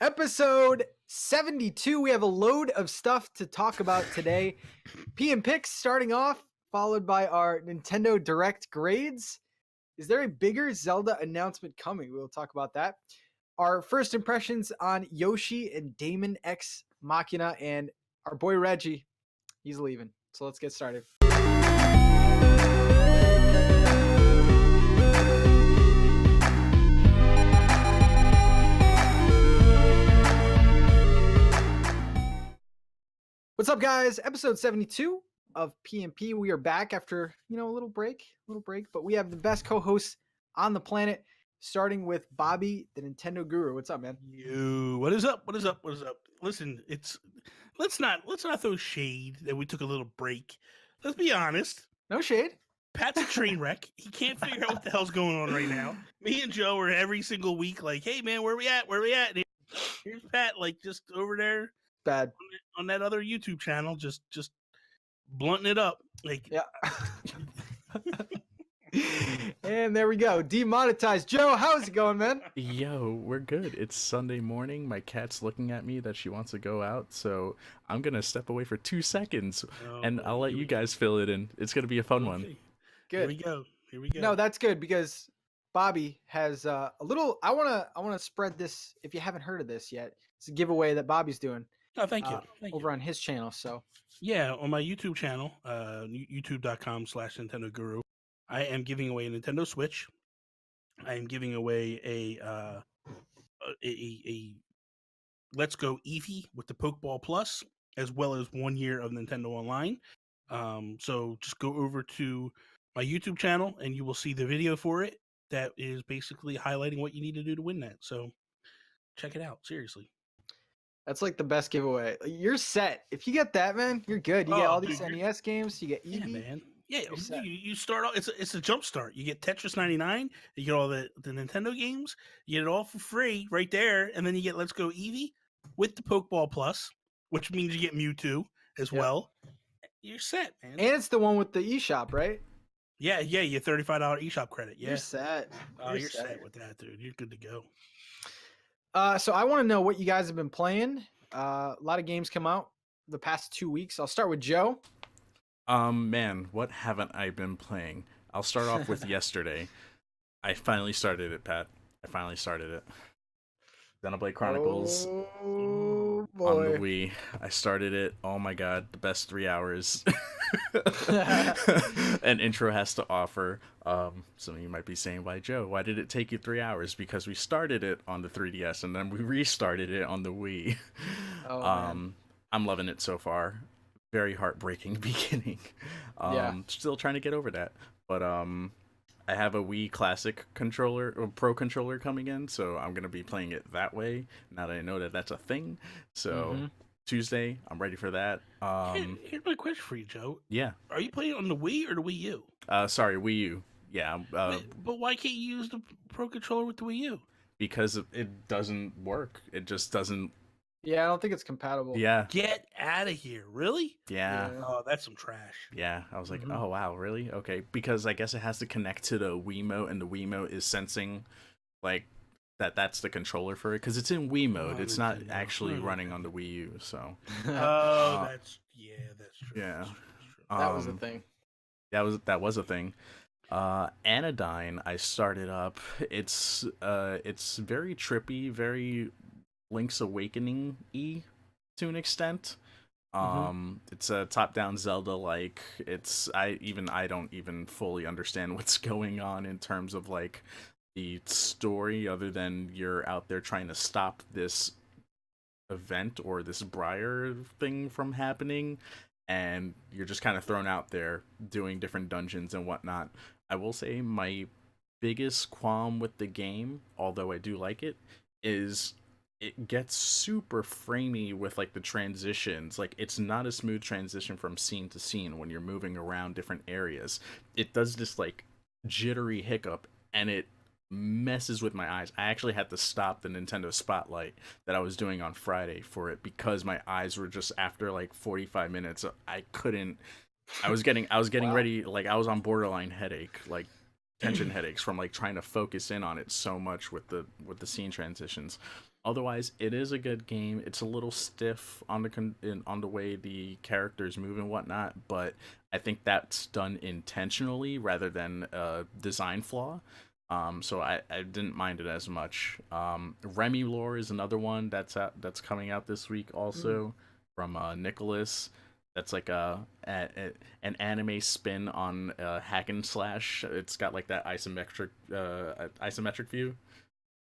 Episode 72. We have a load of stuff to talk about today. PM picks starting off, followed by our Nintendo Direct grades. Is there a bigger Zelda announcement coming? We'll talk about that. Our first impressions on Yoshi and Damon X Machina, and our boy Reggie. He's leaving. So let's get started. What's up, guys? Episode 72 of PNP. We are back after, a little break, but we have the best co-hosts on the planet, starting with Bobby, the Nintendo Guru. What's up, man? What is up? Listen, let's not throw shade that we took a little break. Let's be honest. No shade. Pat's a train wreck. He can't figure out what the hell's going on right now. Me and Joe are every single week like, hey man, where we at? And here's Pat, like just over there. Bad. On that other YouTube channel, just blunting it up. Like yeah. And there we go. Demonetized. Joe, how's it going, man? Yo, we're good. It's Sunday morning. My cat's looking at me that she wants to go out, so I'm going to step away for 2 seconds, and I'll let you guys fill it in. It's going to be a fun one. Good. Here we go. No, that's good because Bobby has a little... I want to spread this, if you haven't heard of this yet. It's a giveaway that Bobby's doing. Oh, thank you. Over on his channel, so... Yeah, on my YouTube channel, youtube.com/Nintendo Guru, I am giving away a Nintendo Switch. I am giving away a Let's Go Eevee with the Pokeball Plus, as well as 1 year of Nintendo Online. So just go over to my YouTube channel and you will see the video for it. That is basically highlighting what you need to do to win that. So check it out, seriously. That's like the best giveaway. You're set. If you get that, man, you're good. You get all these NES games. You get Eevee. Yeah, man. Yeah, you start off. It's a jump start. You get Tetris 99. You get all the Nintendo games. You get it all for free right there, and then you get Let's Go Eevee with the Pokeball Plus, which means you get Mewtwo as well. You're set, man. And it's the one with the eShop, right? Yeah. Your $35 eShop credit. Yeah, you're set. You're set with that, dude. You're good to go. So I want to know what you guys have been playing. A lot of games come out the past 2 weeks. I'll start with Joe. Man, what haven't I been playing? I'll start off with yesterday. I finally started it, Pat. I finally started it. Xenoblade Chronicles on the Wii. I started it. Oh my god, the best 3 hours an intro has to offer. Some of you might be saying, why, Joe, why did it take you 3 hours? Because we started it on the 3DS and then we restarted it on the Wii. I'm loving it so far. Very heartbreaking beginning. Still trying to get over that. But I have a Wii Classic controller, or Pro controller coming in, so I'm going to be playing it that way, now that I know that that's a thing. So Tuesday, I'm ready for that. Here's my question for you, Joe. Yeah. Are you playing on the Wii or the Wii U? Sorry, Wii U. Yeah. But why can't you use the Pro controller with the Wii U? Because it doesn't work. It just doesn't. Yeah, I don't think it's compatible. Yeah. Get out of here. Really? Yeah. Oh, that's some trash. Yeah. I was like, oh, wow, really? Okay. Because I guess it has to connect to the Wiimote, and the Wiimote is sensing, like, that's the controller for it. Because it's in Wii mode. It's not actually running on the Wii U, so. That's true. Yeah. That was a thing. That was a thing. Anodyne, I started up. It's very trippy, very Link's Awakening-y to an extent. It's a top-down Zelda, like I don't even fully understand what's going on in terms of like the story, other than you're out there trying to stop this event or this Briar thing from happening, and you're just kind of thrown out there doing different dungeons and whatnot. I will say my biggest qualm with the game, although I do like it, is it gets super framey with like the transitions. Like, it's not a smooth transition from scene to scene when you're moving around different areas. It does this like jittery hiccup, and it messes with my eyes. I actually had to stop the Nintendo Spotlight that I was doing on Friday for it, because my eyes were just, after like 45 minutes, I couldn't. I was getting ready, like I was on borderline headache, like tension headaches from like trying to focus in on it so much with the scene transitions. Otherwise, it is a good game. It's a little stiff on on the way the characters move and whatnot, but I think that's done intentionally rather than a design flaw. So I didn't mind it as much. Remy Lore is another one that's coming out this week also from Nicholas. That's like an anime spin on hack and slash. It's got like that isometric view,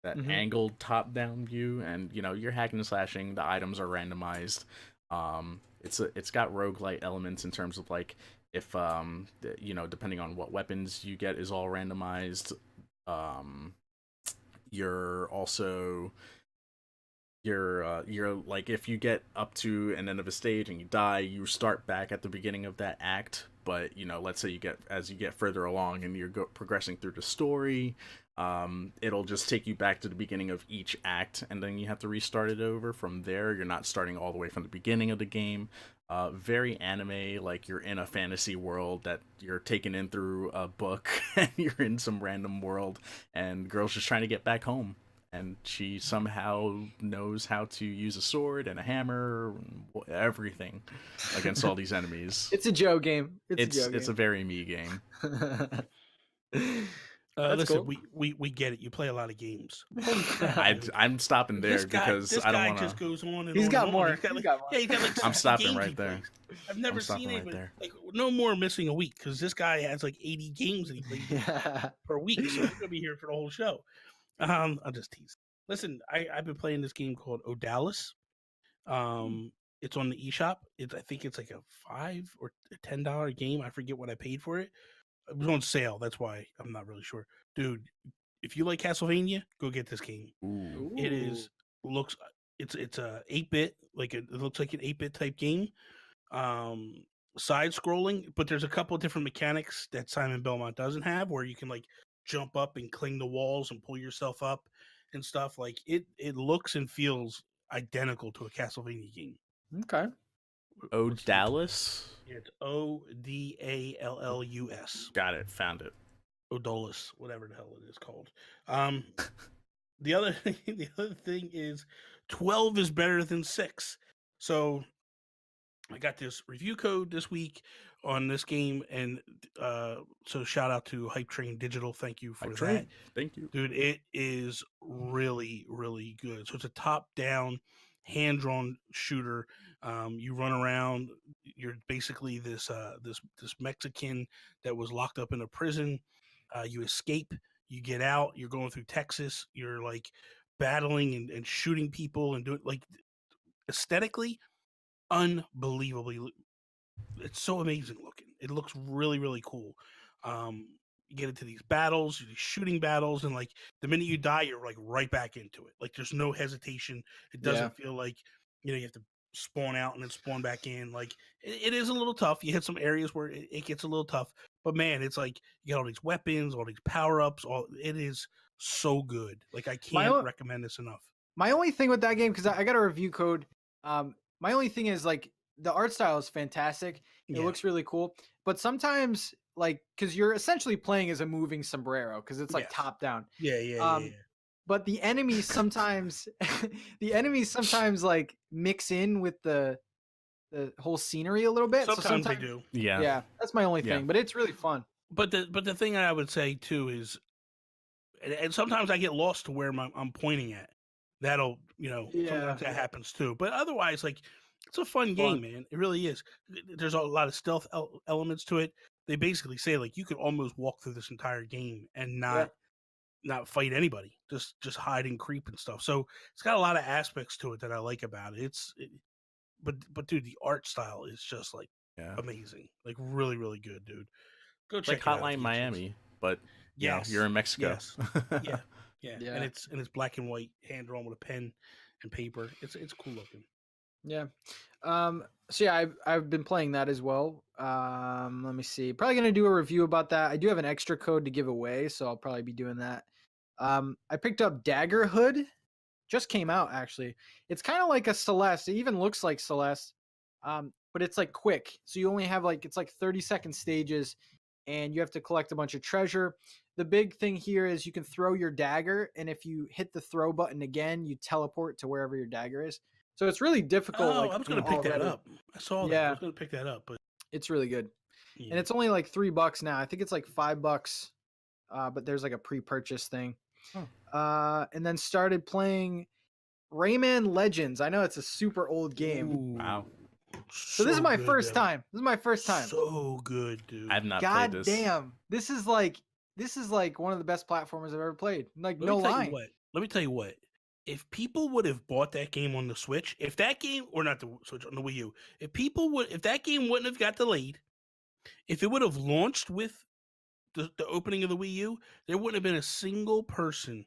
that angled top down view, and you're hacking and slashing. The items are randomized. It's got roguelite elements in terms of like if depending on what weapons you get is all randomized. You're also you're like, if you get up to an end of a stage and you die, you start back at the beginning of that act. But let's say as you get further along and you're progressing through the story, it'll just take you back to the beginning of each act, and then you have to restart it over from there. You're not starting all the way from the beginning of the game. Very anime, like you're in a fantasy world that you're taken in through a book, and you're in some random world, and girl's just trying to get back home, and she somehow knows how to use a sword and a hammer, and everything against all these enemies. It's a Joe game. It's a very me game. That's Listen, cool. we get it. You play a lot of games. Holy crap, dude. I'm stopping there because this I don't guy want just to. goes on and He's on got and more. on. He's got He's got more. yeah, he's got like I'm 60 stopping games right he there. plays. I've never seen right it, there. like no more missing a week, because this guy has like 80 games that he plays per week. So he's gonna be here for the whole show. I'll just tease. Listen, I've been playing this game called Odalis. It's on the eShop. I think it's like a $5 or $10 game. I forget what I paid for it. It was on sale. That's why I'm not really sure, dude. If you like Castlevania, go get this game. Ooh. It is looks it's a 8-bit, like it looks like an 8-bit type game. Side scrolling, but there's a couple of different mechanics that Simon Belmont doesn't have, where you can like jump up and cling the walls and pull yourself up and stuff. Like it looks and feels identical to a Castlevania game. Okay. Odalis? It's Odallus. Got it. Found it. Odolus, whatever the hell it is called. The other thing is 12 is better than 6. So I got this review code this week on this game, and so shout out to Hype Train Digital. Thank you for that. Thank you. Dude, it is really, really good. So it's a top-down, hand-drawn shooter. You run around. You're basically this Mexican that was locked up in a prison. You escape. You get out. You're going through Texas. You're like battling and shooting people and doing, like, aesthetically, unbelievably. It's so amazing looking. It looks really, really cool. You get into these battles, these shooting battles, and like the minute you die, you're like right back into it. Like there's no hesitation. It doesn't feel like you have to spawn out and then spawn back in. Like it is a little tough. You hit some areas where it gets a little tough, but man, it's like you get all these weapons, all these power ups. It is so good. Like I can't recommend this enough. My only thing with that game, because I got a review code. My only thing is like the art style is fantastic. It looks really cool, but sometimes like because you're essentially playing as a moving sombrero because it's like top down. Yeah. But the enemies sometimes like mix in with the whole scenery a little bit. Sometimes they do. Yeah, that's my only thing, but it's really fun. But the thing I would say too is, and sometimes I get lost to where I'm pointing at. That'll sometimes that happens too. But otherwise, like it's a fun game, man. It really is. There's a lot of stealth elements to it. They basically say like you could almost walk through this entire game and not fight anybody, just hide and creep and stuff. So it's got a lot of aspects to it that I like about it. But dude, the art style is just like amazing, like really, really good, dude. Go check like it out. Hotline Miami, but you're in Mexico. Yes. Yeah. And it's black and white, hand drawn with a pen and paper. It's cool looking. Yeah. So yeah, I've been playing that as well. Let me see. Probably gonna do a review about that. I do have an extra code to give away, so I'll probably be doing that. I picked up Daggerhood. Just came out actually. It's kind of like a Celeste. It even looks like Celeste. But it's like quick. So you only have like it's like 30-second stages, and you have to collect a bunch of treasure. the big thing here is you can throw your dagger, and if you hit the throw button again, you teleport to wherever your dagger is. So it's really difficult. Oh, Like I was gonna pick that up. I saw that. I Yeah, was gonna pick that up, but it's really good, yeah. and it's only like $3 now. I think it's like $5, but there's like a pre-purchase thing. And then started playing Rayman Legends. I know it's a super old game. Ooh, Wow. So this is my good, first though. time. This is my first time. So good, dude. I've not God played this. damn. This is like one of the best platformers I've ever played. Like, no lie. Let me tell you what. If people would have bought that game on the Switch, if that game or not the Switch on the Wii U, if that game wouldn't have got delayed, if it would have launched with the opening of the Wii U, there wouldn't have been a single person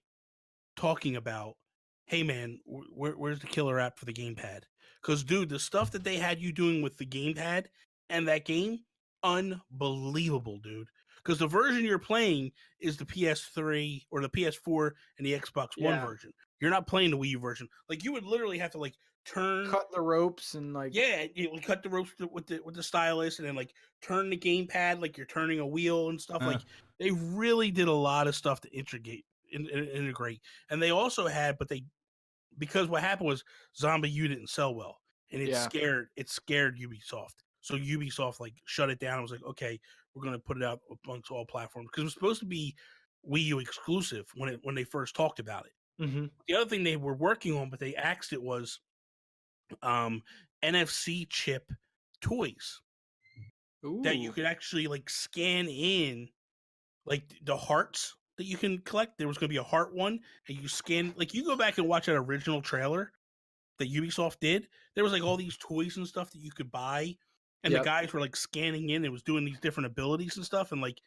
talking about, hey man, where's the killer app for the gamepad? Because dude, the stuff that they had you doing with the gamepad and that game, unbelievable, dude. Because the version you're playing is the PS3 or the PS4 and the Xbox One Yeah. version. You're not playing the Wii U version. Like you would literally have to like turn, Cut the ropes and like yeah, you would cut the ropes with the stylus, and then like turn the gamepad like you're turning a wheel and stuff. Like they really did a lot of stuff to integrate. And they also had, because what happened was Zombie U didn't sell well, and it scared Ubisoft. So Ubisoft like shut it down. It was like, okay, we're gonna put it out amongst all platforms because it was supposed to be Wii U exclusive when they first talked about it. Mm-hmm. The other thing they were working on, but they axed it, was NFC chip toys that you could actually like scan in, like the hearts that you can collect. There was going to be a heart one, and you scan, like you go back and watch that original trailer that Ubisoft did. There was like all these toys and stuff that you could buy, and the guys were like scanning in. It was doing these different abilities and stuff, and like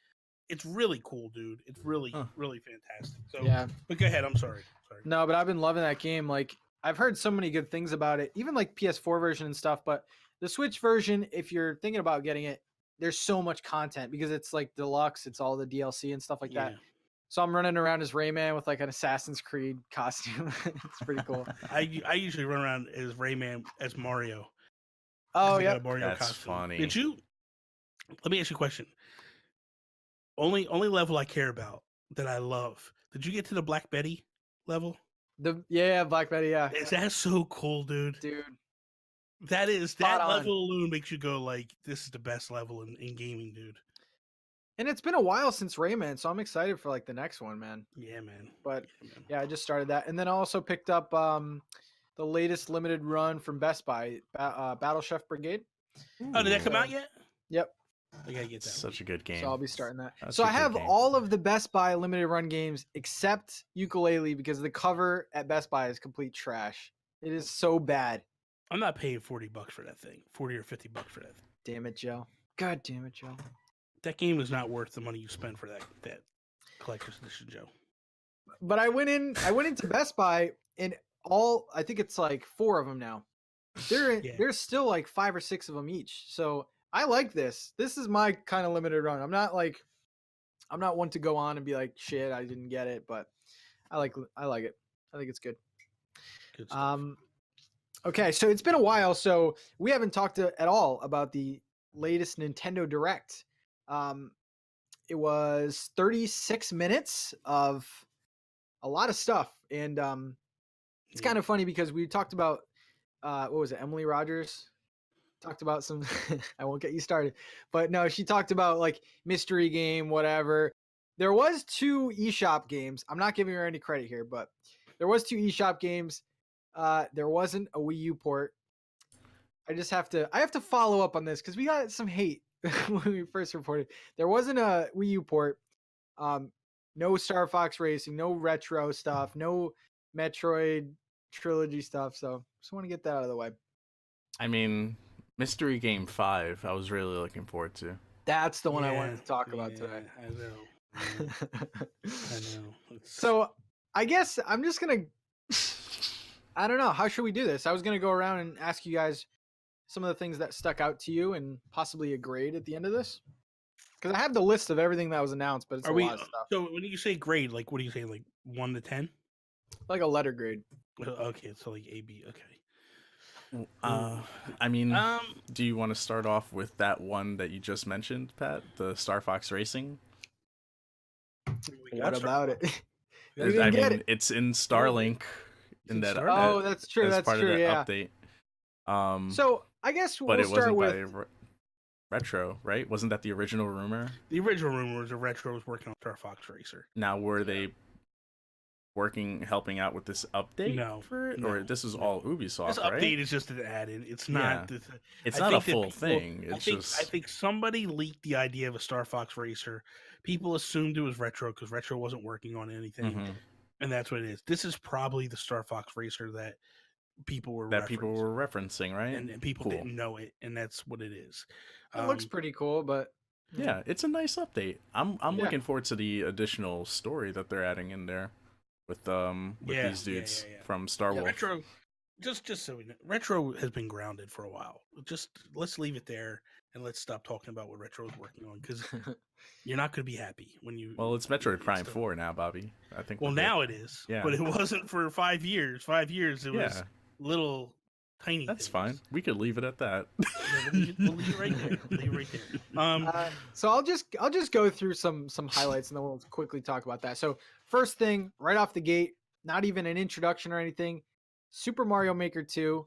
it's really cool, dude. It's really really fantastic. So yeah, but go ahead. I'm sorry. No, but I've been loving that game. Like I've heard so many good things about it, even like PS4 version and stuff. But the Switch version, if you're thinking about getting it, there's so much content because it's like deluxe. It's all the DLC and stuff like that. So I'm running around as Rayman with like an Assassin's Creed costume. It's pretty cool. I usually run around as Rayman as Mario. Oh yeah, Mario that's costume. funny. Did you? Let me ask you a question. Only level I care about that I love. Did you get to the Black Betty level? Black Betty, yeah. That's so cool, dude. That level alone makes you go like, this is the best level in gaming, dude. And it's been a while since Rayman, so I'm excited for like the next one, man. Yeah, man. But yeah, I just started that, and then I also picked up the latest limited run from Best Buy, Battle Chef Brigade. Oh, did that come out yet? Yep. I gotta get that. Such a good game. So I'll be starting that. That's so I have all of the Best Buy limited run games except Ukulele because the cover at Best Buy is complete trash. It is so bad. I'm not paying $40 for that thing. $40 or $50 for that thing. Damn it, Joe. God damn it, Joe. That game is not worth the money you spend for that collector's edition, Joe. But I went into Best Buy, and I think it's like 4 of them now. There's still like 5 or 6 of them each. So I like this. This is my kind of limited run. I'm not one to go on and be like, shit, I didn't get it, but I like it. I think it's good. Good stuff. Okay, so it's been a while, so we haven't talked at all about the latest Nintendo Direct. It was 36 minutes of a lot of stuff, and it's kind of funny because we talked about what was it, Emily Rogers talked about some I won't get you started, but no, she talked about like mystery game, whatever. There was 2 eShop games. I'm not giving her any credit here, but there was 2 eShop games. There wasn't a Wii U port. I have to follow up on this because we got some hate when we first reported. There wasn't a Wii U port. No Star Fox Racing, no retro stuff, no Metroid trilogy stuff. So just want to get that out of the way. I mean, Mystery Game 5, I was really looking forward to. That's the one I wanted to talk about today. I know. So I guess I'm just going to... I don't know. How should we do this? I was going to go around and ask you guys some of the things that stuck out to you and possibly a grade at the end of this. Because I have the list of everything that was announced, but it's a lot of stuff. So when you say grade, like what do you say, like 1 to 10? Like a letter grade. Okay, so like A, B, okay. I mean, do you want to start off with that one that you just mentioned, Pat? The Star Fox Racing? What got about Starfox. it? Yeah, We didn't get it. It's in Starlink It's in in that Starlink. Oh, that's true. as That's part of true. that Yeah. update. So I guess But we'll it start wasn't with. by Retro, right? Wasn't that the original rumor? The original rumor was that Retro was working on Star Fox Racer. Now, were they helping out with this update No, for it, no, or this is no. all Ubisoft, This right? update is just an add-in. It's not. Yeah. It's I not a think that full people, thing. I It's think I just think somebody leaked the idea of a Star Fox Racer. People assumed it was Retro because Retro wasn't working on anything, mhm, and that's what it is. This is probably the Star Fox Racer that people were that people referencing, were referencing, right? and people Cool. didn't know it, and that's what it is. It looks pretty cool, but Yeah, it's a nice update. I'm Yeah. looking forward to the additional story that they're adding in there with Yeah, these dudes yeah. from Star Yeah, Wolf. Retro, just so we know, Retro has been grounded for a while. Just let's leave it there and let's stop talking about what Retro is working on because you're not going to be happy when you. Well, it's Metroid it's Prime done. 4 now, Bobby. I think. Well, we're good. now it is. Yeah. But it wasn't for 5 years. 5 years, it was Yeah, little tiny. that's things. fine. We could leave it at that. Yeah, we'll leave it right there. We'll leave it right there. so I'll just go through some highlights and then we'll quickly talk about that. So first thing, right off the gate, not even an introduction or anything. Super Mario Maker 2.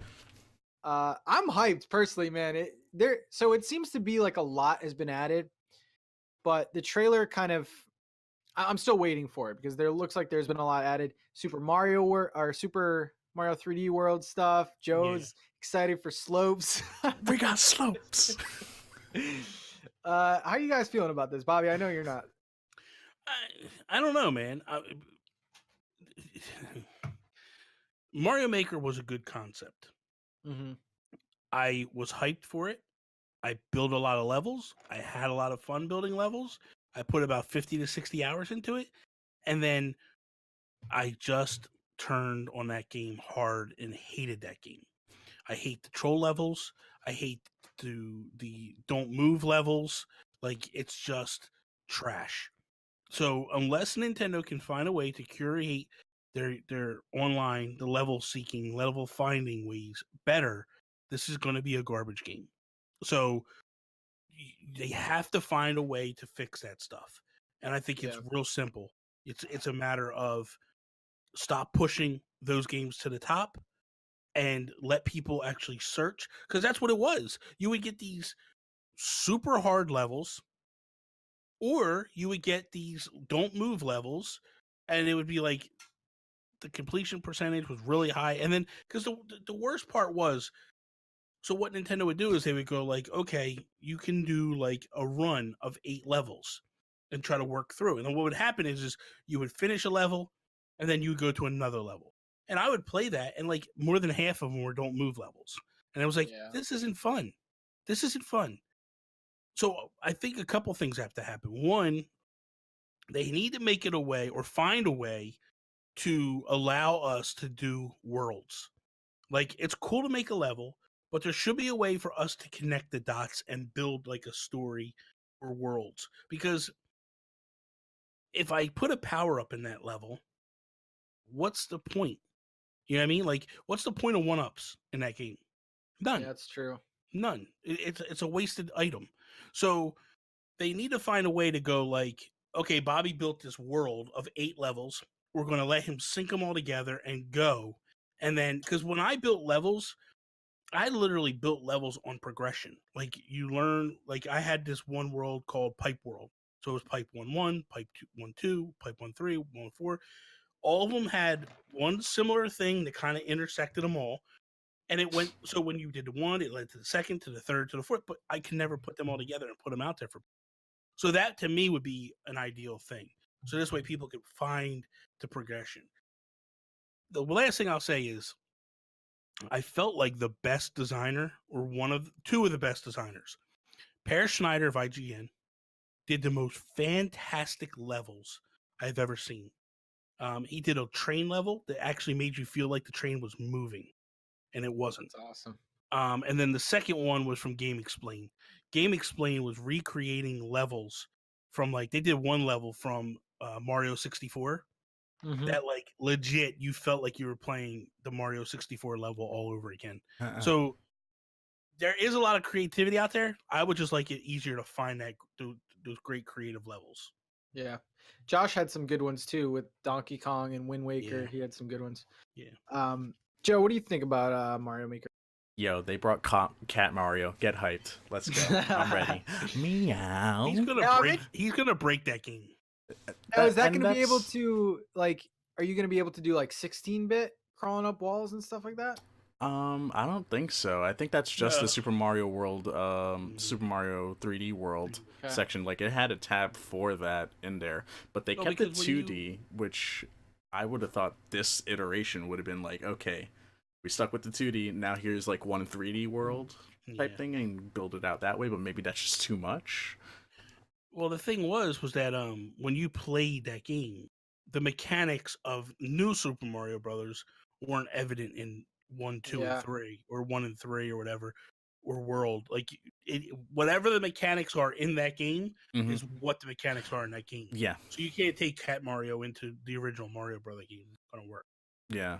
I'm hyped personally, man. So it seems to be like a lot has been added, but the trailer kind of I'm still waiting for it because there looks like there's been a lot added. Super Mario Super Mario 3D World stuff. Joe's excited for slopes. We got slopes. How are you guys feeling about this, Bobby? I know you're not. I don't know, man. Mario Maker was a good concept. Mm-hmm. I was hyped for it. I built a lot of levels. I had a lot of fun building levels. I put about 50 to 60 hours into it. And then I just turned on that game hard and hated that game. I hate the troll levels. I hate the don't move levels. Like, it's just trash. So unless Nintendo can find a way to curate their online, the level seeking, level finding ways better, this is going to be a garbage game. So they have to find a way to fix that stuff. And I think it's real simple. It's a matter of stop pushing those games to the top and let people actually search, because that's what it was. You would get these super hard levels, or you would get these don't move levels, and it would be like the completion percentage was really high. And then because the worst part was, so what Nintendo would do is they would go like, okay, you can do like a run of 8 levels and try to work through. And then what would happen is you would finish a level and then you would go to another level. And I would play that, and like more than half of them were don't move levels. And I was like, this isn't fun. This isn't fun. So I think a couple things have to happen. One, they need to make it a way or find a way to allow us to do worlds. Like, it's cool to make a level, but there should be a way for us to connect the dots and build like a story or worlds. Because if I put a power up in that level, what's the point? You know what I mean? Like, what's the point of 1-ups in that game? None. Yeah, that's true. None. It's a wasted item. So they need to find a way to go like, okay, Bobby built this world of 8 levels. We're going to let him sync them all together and go. And then, because when I built levels, I literally built levels on progression. Like, you learn, like, I had this one world called Pipe World. So it was Pipe 1-1, Pipe 1-2, Pipe 1-3, 1-4. All of them had one similar thing that kind of intersected them all. And it went, so when you did the one, it led to the second, to the third, to the fourth, but I can never put them all together and put them out there for. So that to me would be an ideal thing. So this way people could find the progression. The last thing I'll say is I felt like the best designer, or two of the best designers, Per Schneider of IGN, did the most fantastic levels I've ever seen. He did a train level that actually made you feel like the train was moving, and it wasn't. That's awesome. And then the second one was from Game Explain. Game Explain was recreating levels from, like, they did one level from Mario 64 that, like, legit you felt like you were playing the Mario 64 level all over again. So there is a lot of creativity out there. I would just like it easier to find those great creative levels. Yeah. Josh had some good ones too with Donkey Kong and Wind Waker. Yeah. He had some good ones. Yeah. Joe, what do you think about Mario Maker? Yo, they brought Cat Mario. Get hyped. Let's go. I'm ready. Meow. He's gonna Now, break. He's gonna break that game. Now, is that And going to be able that's to like? Are you going to be able to do like 16-bit crawling up walls and stuff like that? I don't think so. I think that's just the No. Super Mario World, Super Mario 3D World Okay. section. Like it had a tab for that in there, but they No, kept it because when you- 2D, which I would have thought this iteration would have been like, okay, we stuck with the 2D. Now here's like one 3D world type Yeah. thing and build it out that way. But maybe that's just too much. Well, the thing was that when you played that game, the mechanics of new Super Mario Brothers weren't evident in 1, 2, and Yeah. 3, or 1 and 3, or whatever, or World. Like whatever the mechanics are in that game Mhm. is what the mechanics are in that game. Yeah, So you can't take Cat Mario into the original Mario Brother game. It's not gonna work. yeah.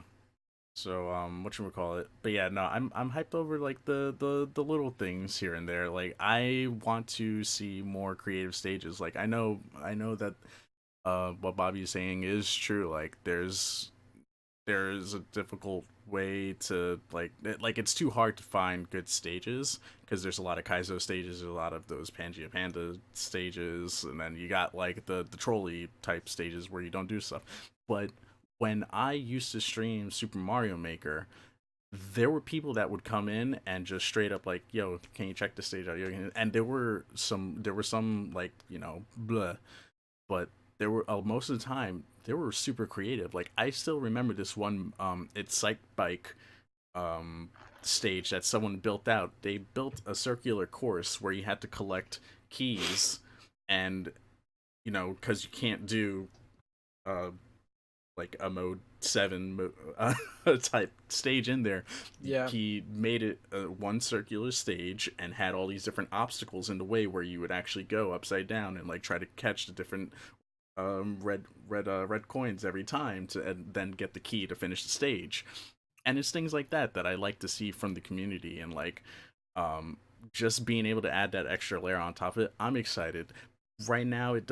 So what you call it? But yeah, no, I'm hyped over like the little things here and there. Like I want to see more creative stages. Like I know that what Bobby is saying is true. Like there's a difficult way to like it's too hard to find good stages because there's a lot of Kaizo stages, a lot of those Pangea Panda stages, and then you got like the trolley type stages where you don't do stuff. But when I used to stream Super Mario Maker, there were people that would come in and just straight up like, "Yo, can you check the stage out?" And there were some like blah, but there were most of the time they were super creative. Like I still remember this one it's Psych Bike stage that someone built out. They built a circular course where you had to collect keys, and because you can't do uh like a mode 7 type stage in there. Yeah. He made it one circular stage and had all these different obstacles in the way where you would actually go upside down and like try to catch the different red coins every time to and then get the key to finish the stage. And it's things like that that I like to see from the community, and like just being able to add that extra layer on top of it. I'm excited. Right now it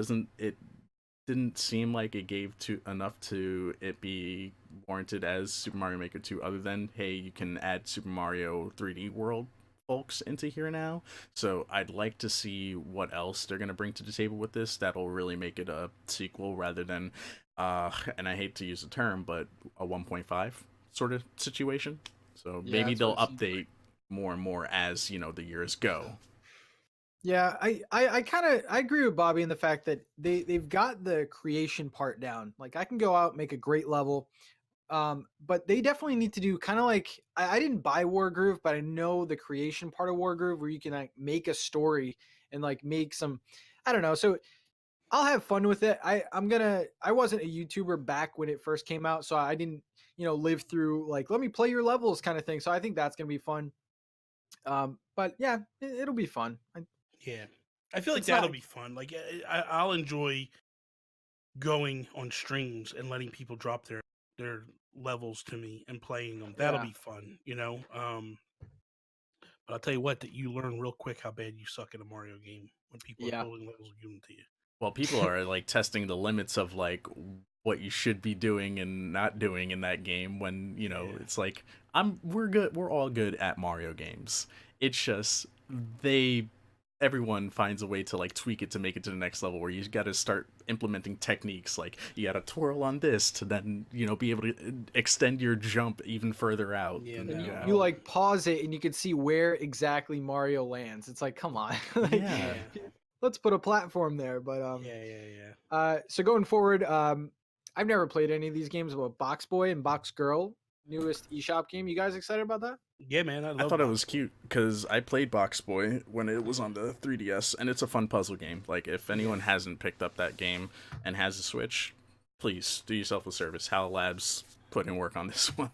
didn't seem like it gave to enough to it be warranted as Super Mario Maker 2, other than hey, you can add Super Mario 3D World folks into here now. So I'd like to see what else they're gonna bring to the table with this that'll really make it a sequel rather than and I hate to use the term, but a 1.5 sort of situation. So Yeah, maybe that's what they'll it seems update like. more and more as the years go. Yeah, I kind of I agree with Bobby in the fact that they've got the creation part down. Like I can go out, make a great level. But they definitely need to do kind of like I didn't buy Wargroove, but I know the creation part of Wargroove where you can like make a story and like make some, I don't know. So I'll have fun with it. I wasn't a YouTuber back when it first came out, so I didn't live through like let me play your levels kind of thing. So I think that's gonna be fun. But yeah, it'll be fun. Yeah, I feel like It's not that'll be fun. Like I'll enjoy going on streams and letting people drop their levels to me and playing them. That'll yeah be fun, But I'll tell you what, that you learn real quick how bad you suck at a Mario game when people are yeah building levels and giving them to you. Well, people are like testing the limits of like what you should be doing and not doing in that game when, Yeah. it's like we're good, we're all good at Mario games. It's just they everyone finds a way to like tweak it to make it to the next level where you got to start implementing techniques like you got to twirl on this to then, be able to extend your jump even further out. Yeah, and, no. and you, Yeah. you like pause it and you can see where exactly Mario lands. It's like come on. Like, Yeah. let's put a platform there. But Yeah. so going forward, I've never played any of these games, but Box Boy and Box Girl, newest eShop game. You guys excited about that? Yeah, man. I I thought it was cute because I played Box Boy when it was on the 3DS, and it's a fun puzzle game. Like, if anyone hasn't picked up that game and has a Switch, please do yourself a service. HAL Labs put in work on this one.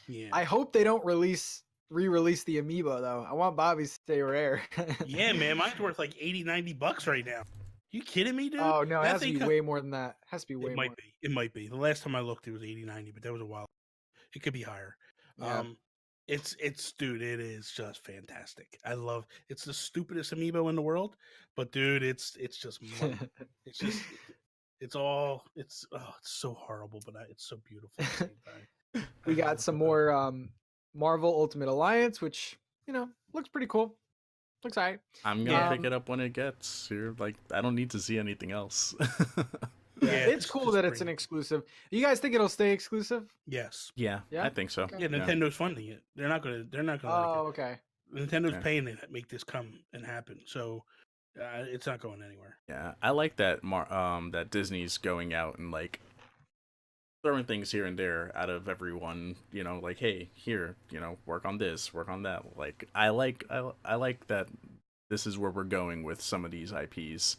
Yeah. I hope they don't re-release the amiibo though. I want Bobby's to stay rare. Yeah, man. Mine's worth like $80-$90 right now. You kidding me, dude? Oh no, it That has to thing be way more than that. It has to be way It more. might be. It might be. The last time I looked, it was $80-$90, but that was a while. It could be higher. Yeah. dude, it is just fantastic. I love it's the stupidest amiibo in the world, but dude, it's just money. It's just it's all it's it's so horrible, but it's so beautiful at the same time. We got some more Marvel Ultimate Alliance, which looks pretty cool. Looks alright. I'm gonna Yeah. pick it up when it gets here. Like, I don't need to see anything else. Yeah, it's just- cool just that it's an bring- exclusive. You guys think it'll stay exclusive? Yes. Yeah, Yeah? I think so. Okay. Yeah, Nintendo's funding it. They're not gonna let it Oh, go. okay. Nintendo's Okay. paying it to make this come and happen. So it's not going anywhere. Yeah, I like that. That Disney's going out and like throwing things here and there out of everyone. You know, like, hey, here, work on this, work on that. Like, I like that. This is where we're going with some of these IPs,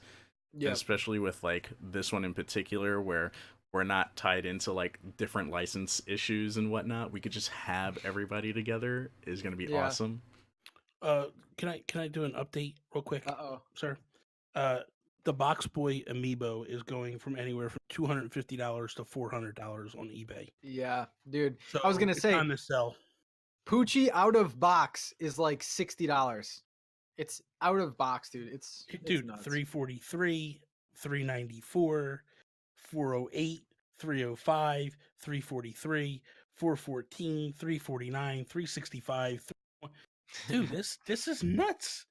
Yeah. especially with like this one in particular, where we're not tied into like different license issues and whatnot. We could just have everybody together. Is going to be Yeah. awesome. Can I do an update real quick, Uh-oh. sir? The Box Boy amiibo is going from anywhere from $250 to $400 on eBay. Yeah, dude. So I was gonna it's say time to sell. Poochie out of box is like $60. It's out of box, dude. It's Dude, nuts. 343, 394, 408, 305, 343, 414, 349, 365. Dude, this is nuts.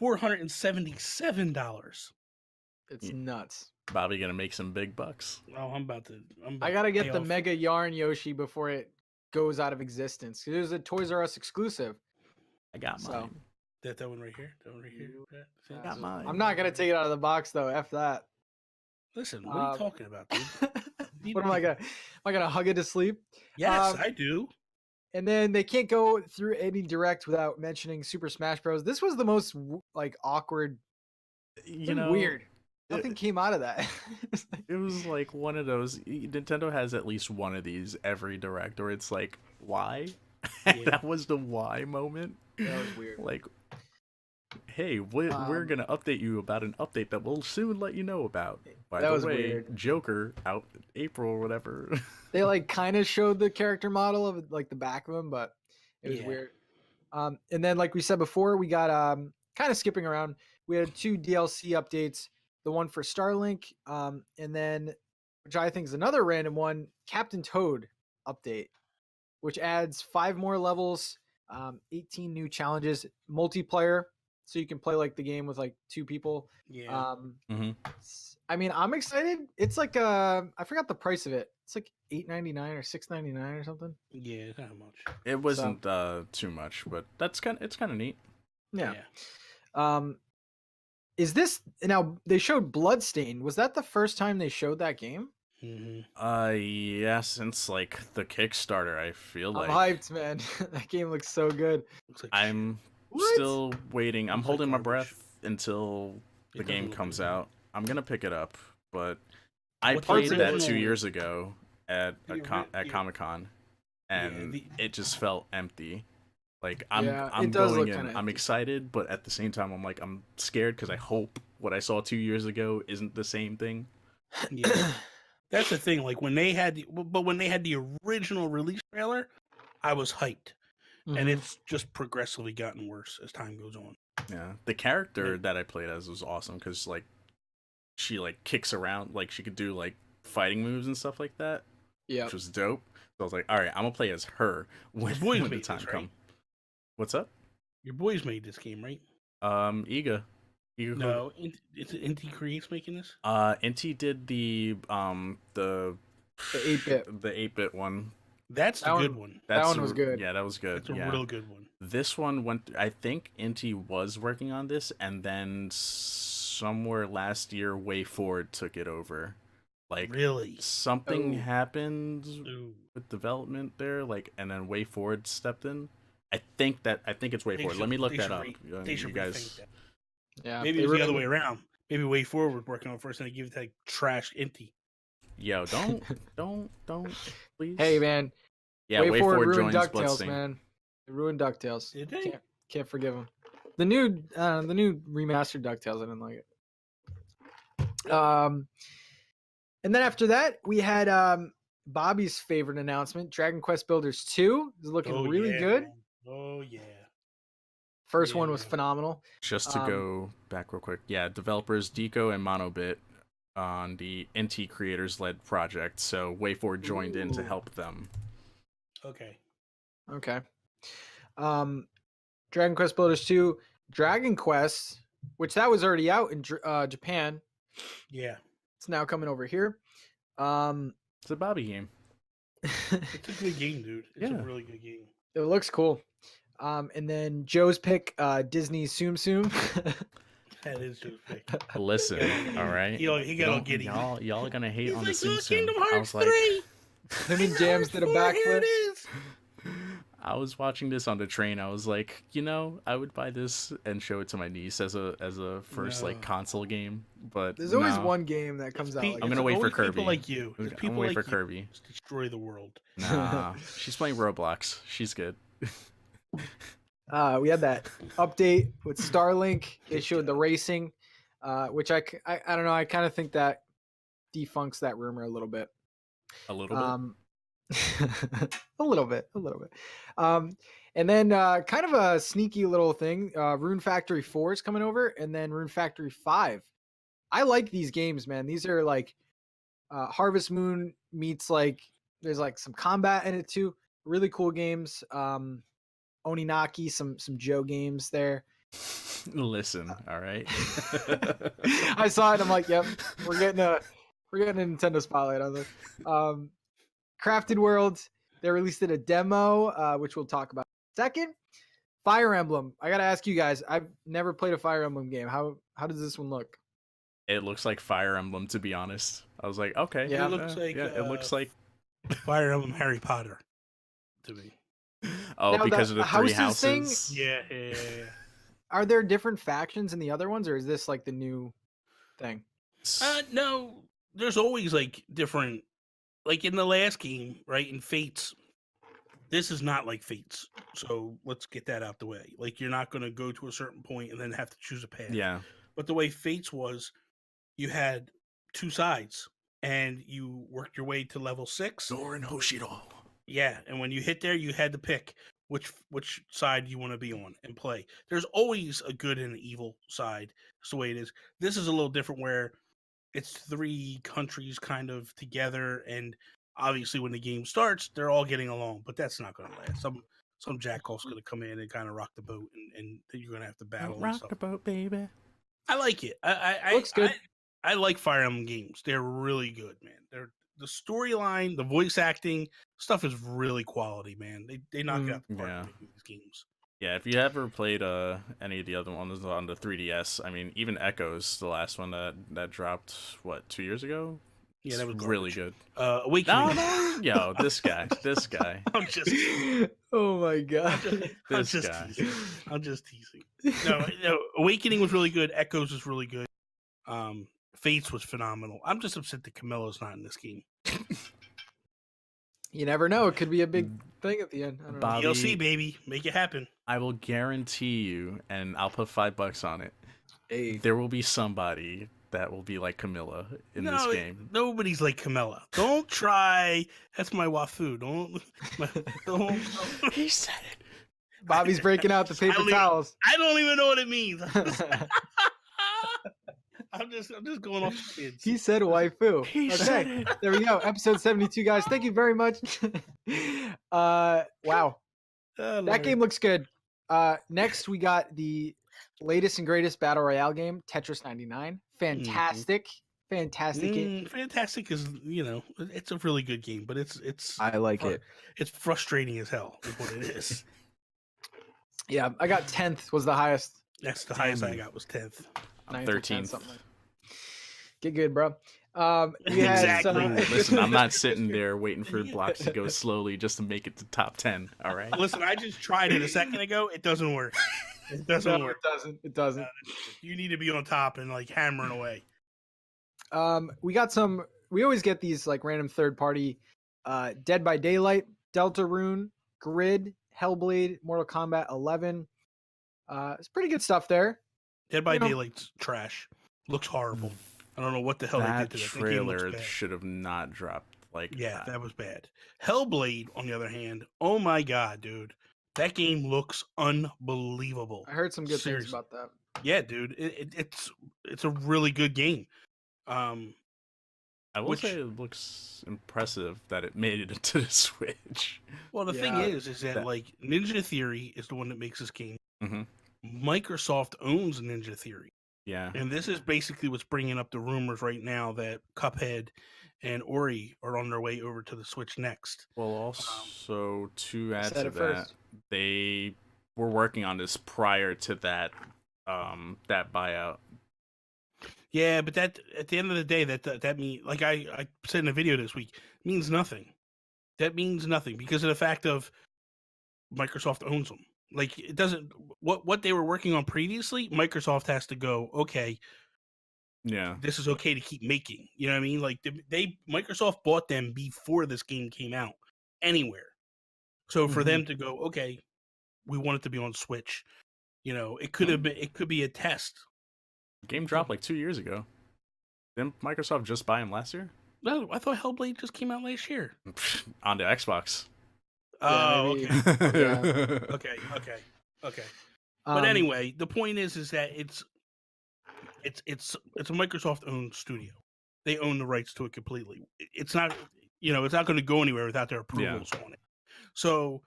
$477. It's nuts. Bobby gonna make some big bucks. Oh, I'm about to. I gotta pay get the off. Mega Yarn Yoshi before it goes out of existence. 'Cause it was a Toys R Us exclusive. I got So- mine. That one right here. That one right here. That- I got mine. I'm not gonna take it out of the box though. F that. Listen, what are you talking about, dude? What am I gonna? Am I gonna hug it to sleep? Yes, Um, I do. And then they can't go through any direct without mentioning Super Smash Bros. This was the most like awkward, weird. Nothing came out of that. It's like- It was like one of those. Nintendo has at least one of these every direct, or it's like, why? Yeah. That was the why moment. that was weird. Like, hey, we're gonna update you about an update that we'll soon let you know about. By That the was way, weird. Joker out April or whatever. They like kind of showed the character model of like the back of him, but it was Yeah. weird. And then like we said before, we got kind of skipping around. We had 2 DLC updates. The one for Starlink, and then which I think is another random one, Captain Toad update, which adds 5 more levels, 18 new challenges, multiplayer, so you can play like the game with like 2 people. Yeah. I mean, I'm excited. It's like I forgot the price of it. It's like $8.99 or $6.99 or something. Yeah, not much. It wasn't too much, but it's kind of neat. Yeah. Is this now? They showed Bloodstain. Was that the first time they showed that game? Hmm. Yeah, since like the Kickstarter, I feel I'm like hyped, man. That game looks so good. Looks like I'm What? still waiting. I'm Looks like holding my garbage. breath until It the does game look comes good. out. I'm gonna pick it up, but I What's played the that original- 2 years ago at the- Comic Con, and the- it just felt empty. Like Yeah, I'm it does going look in. kinda I'm empty. excited, but at the same time, I'm scared because I hope what I saw 2 years ago isn't the same thing. Yeah. That's the thing. Like when they had the original release trailer, I was hyped, and Mhm. it's just progressively gotten worse as time goes on. Yeah, the character Yeah. that I played as was awesome because like she like kicks around, like she could do like fighting moves and stuff like that, Yeah. which was dope. So I was like, all right, I'm gonna play as her when, Your boys when the made time this, right? comes. What's up? Your boys made this game, right? Iga. No, it's Inti Creates making this. Inti did the 8-bit. the 8-bit one. That's the That good one- one. That's one was good. Yeah, that was good. That's a yeah. real good one. This one went. I think Inti was working on this, and then somewhere last year, Way Forward took it over. Like Really? something Oh. happened Ooh. with development there, like, and then Way Forward stepped in. I think it's Way They Forward. should- Let me look they that should up. They You should guys. rethink that. Yeah. Maybe they it was the other really- way around. Maybe Way Forward was working on it first, and they give it to like, trash Inti. Yo, don't, please. Hey, man. Yeah, Way Forward ruined joins DuckTales, Bloodstain. man. They ruined DuckTales. Did they? Can't forgive them. The new remastered DuckTales, I didn't like it. And then after that, we had Bobby's favorite announcement, Dragon Quest Builders 2 is looking really good. Man. Oh yeah. First Yeah, one was man. phenomenal. Just to go back real quick, yeah, developers Deco and Monobit on the NT creators led project, so WayForward joined in to Ooh. help them. Okay. Okay. Dragon Quest Builders 2, Dragon Quest, which that was already out in Japan. Yeah. It's now coming over here. It's a Bobby game. It's a good game, dude. It's Yeah. a really good game. It looks cool. And then Joe's pick, Disney's Tsum Tsum. That is just pick. Listen, all right. He got all giddy. Y'all are gonna hate He's on like, the Tsum "Oh, Tsum. Kingdom I Hearts was like, 3. Him and Jams did a Here backflip. it is. I was watching this on the train. I was like, I would buy this and show it to my niece as a first No. like console game. But There's always no. one game that comes out. Pe- Like I'm that. gonna wait for always Kirby. People like you. There's I'm people gonna wait like for you Kirby. to destroy the world. Nah, she's playing Roblox. She's good. We had that update with Starlink. It showed the racing, which I don't know. I kind of think that defunks that rumor a little bit. A little bit. A little bit. And then kind of a sneaky little thing. Rune Factory 4 is coming over, and then Rune Factory 5. I like these games, man. These are like Harvest Moon meets like there's like some combat in it too. Really cool games. Oninaki, some Joe games there. Listen, all right. I saw it. I'm like, yep, we're getting a Nintendo spotlight on this. Crafted World, they released it a demo, which we'll talk about in a second. Fire Emblem. I gotta ask you guys. I've never played a Fire Emblem game. How does this one look? It looks like Fire Emblem, to be honest. I was like, okay, Yeah. It looks like it looks like Fire Emblem Harry Potter to me. oh, Now, because of the three houses thing- houses. Yeah. Are there different factions in the other ones, or is this like the new thing? No, there's always like different. Like in the last game, right? In Fates, this is not like Fates. So let's get that out the way. Like you're not going to go to a certain point and then have to choose a path. Yeah. But the way Fates was, you had two sides and you worked your way to level 6. Doran Hoshido. Yeah, and when you hit there, you had to pick which side you want to be on and play. There's always a good and an evil side. That's the way it is. This is a little different where it's 3 countries kind of together, and obviously when the game starts, they're all getting along, but that's not going to last. Some jackoff's going to come in and kind of rock the boat, and then you're going to have to battle and Rock stuff. the boat, baby. I like it. Looks good. I like Fire Emblem games. They're really good, man. The storyline, the voice acting stuff is really quality, man. They knock it out the park Yeah. making these games. Yeah, if you ever played any of the other ones on the 3DS, I mean, even Echoes, the last one that dropped 2 years ago. Yeah, that was really garbage. good. Awakening. No, yo, this guy. I'm just teasing. Oh my god. I'm This just guy. teasing. I'm just teasing. No, Awakening was really good. Echoes was really good. Fates was phenomenal. I'm just upset that Camilla's not in this game. You never know. It could be a big thing at the end. I don't know. Bobby, DLC, baby. Make it happen. I will guarantee you, and I'll put $5 on it. Hey. There will be somebody that will be like Camilla in this game. Nobody's like Camilla. Don't try. That's my wafu. Don't. He said it. Bobby's breaking out the paper towels. I don't even know what it means. I'm just going off the kids. He said waifu. He said Okay, it. there we go. Episode 72, guys. Thank you very much. Wow. Oh, That Lord. game looks good. Next, we got the latest and greatest battle royale game, Tetris 99. Fantastic, fantastic game. Fantastic is it's a really good game, but it's I like it. It's frustrating as hell. Is what it is. Yeah, I got 10th was the highest. That's the Damn highest I you. got was 10th. I'm 9th or 10th, 13th. something like that. Get good, bro. We had Exactly. Listen, I'm not sitting there waiting for blocks to go slowly just to make it to top 10. All right. Listen, I just tried it a second ago. It doesn't work. It doesn't No, work. it doesn't. It doesn't. You need to be on top and like hammering away. We got some. We always get these like random third party, Dead by Daylight, Deltarune, Grid, Hellblade, Mortal Kombat 11. It's pretty good stuff there. Dead by You know- Daylight's trash. Looks horrible. I don't know what the hell they That did to that. That game looks trailer bad. should have not dropped Like, Yeah, that was bad. Hellblade, on the other hand, oh my god, dude, that game looks unbelievable. I heard some good things Seriously. about that. Yeah, dude, it's a really good game. I will say Which, it looks impressive that it made it into the Switch. well, the thing Yeah. is that That- like Ninja Theory is the one that makes this game. hmm Microsoft owns Ninja Theory. Yeah. And this is basically what's bringing up the rumors right now that Cuphead and Ori are on their way over to the Switch next. Well, also to add Said to it that, first. they were working on this prior to that that buyout. Yeah, but that at the end of the day, that means, like I said in a video this week, means nothing. That means nothing because of the fact of Microsoft owns them. Like it doesn't what they were working on previously. Microsoft has to go. Okay, Yeah. this is okay to keep making. You know what I mean? Like they Microsoft bought them before this game came out anywhere. So for Mhm. them to go, okay, we want it to be on Switch. You know, it could have been. It could be a test. Game dropped like 2 years ago. Didn't Microsoft just buy him last year? No, I thought Hellblade just came out last year. On the Xbox. Oh, maybe. okay, Yeah. okay. But Um, anyway, the point is that it's a Microsoft owned studio. They own the rights to it completely. It's not, it's not going to go anywhere without their approvals on it. So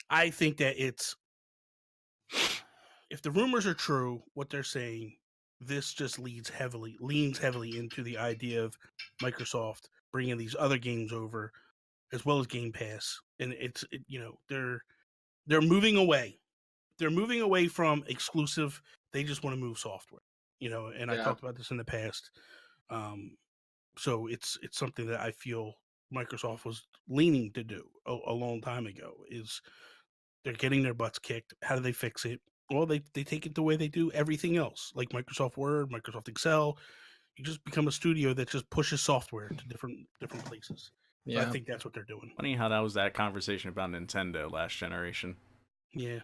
I think that if the rumors are true, what they're saying, this just leans heavily into the idea of Microsoft bringing these other games over, as well as Game Pass, and they're moving away. They're moving away from exclusive. They just want to move software, And I Yeah. talked about this in the past. So it's something that I feel Microsoft was leaning to do a long time ago. Is they're getting their butts kicked. How do they fix it? Well, they take it the way they do everything else, like Microsoft Word, Microsoft Excel. You just become a studio that just pushes software to different places. So I yeah. think that's what they're doing. Funny how that was that conversation about Nintendo last generation. Yeah.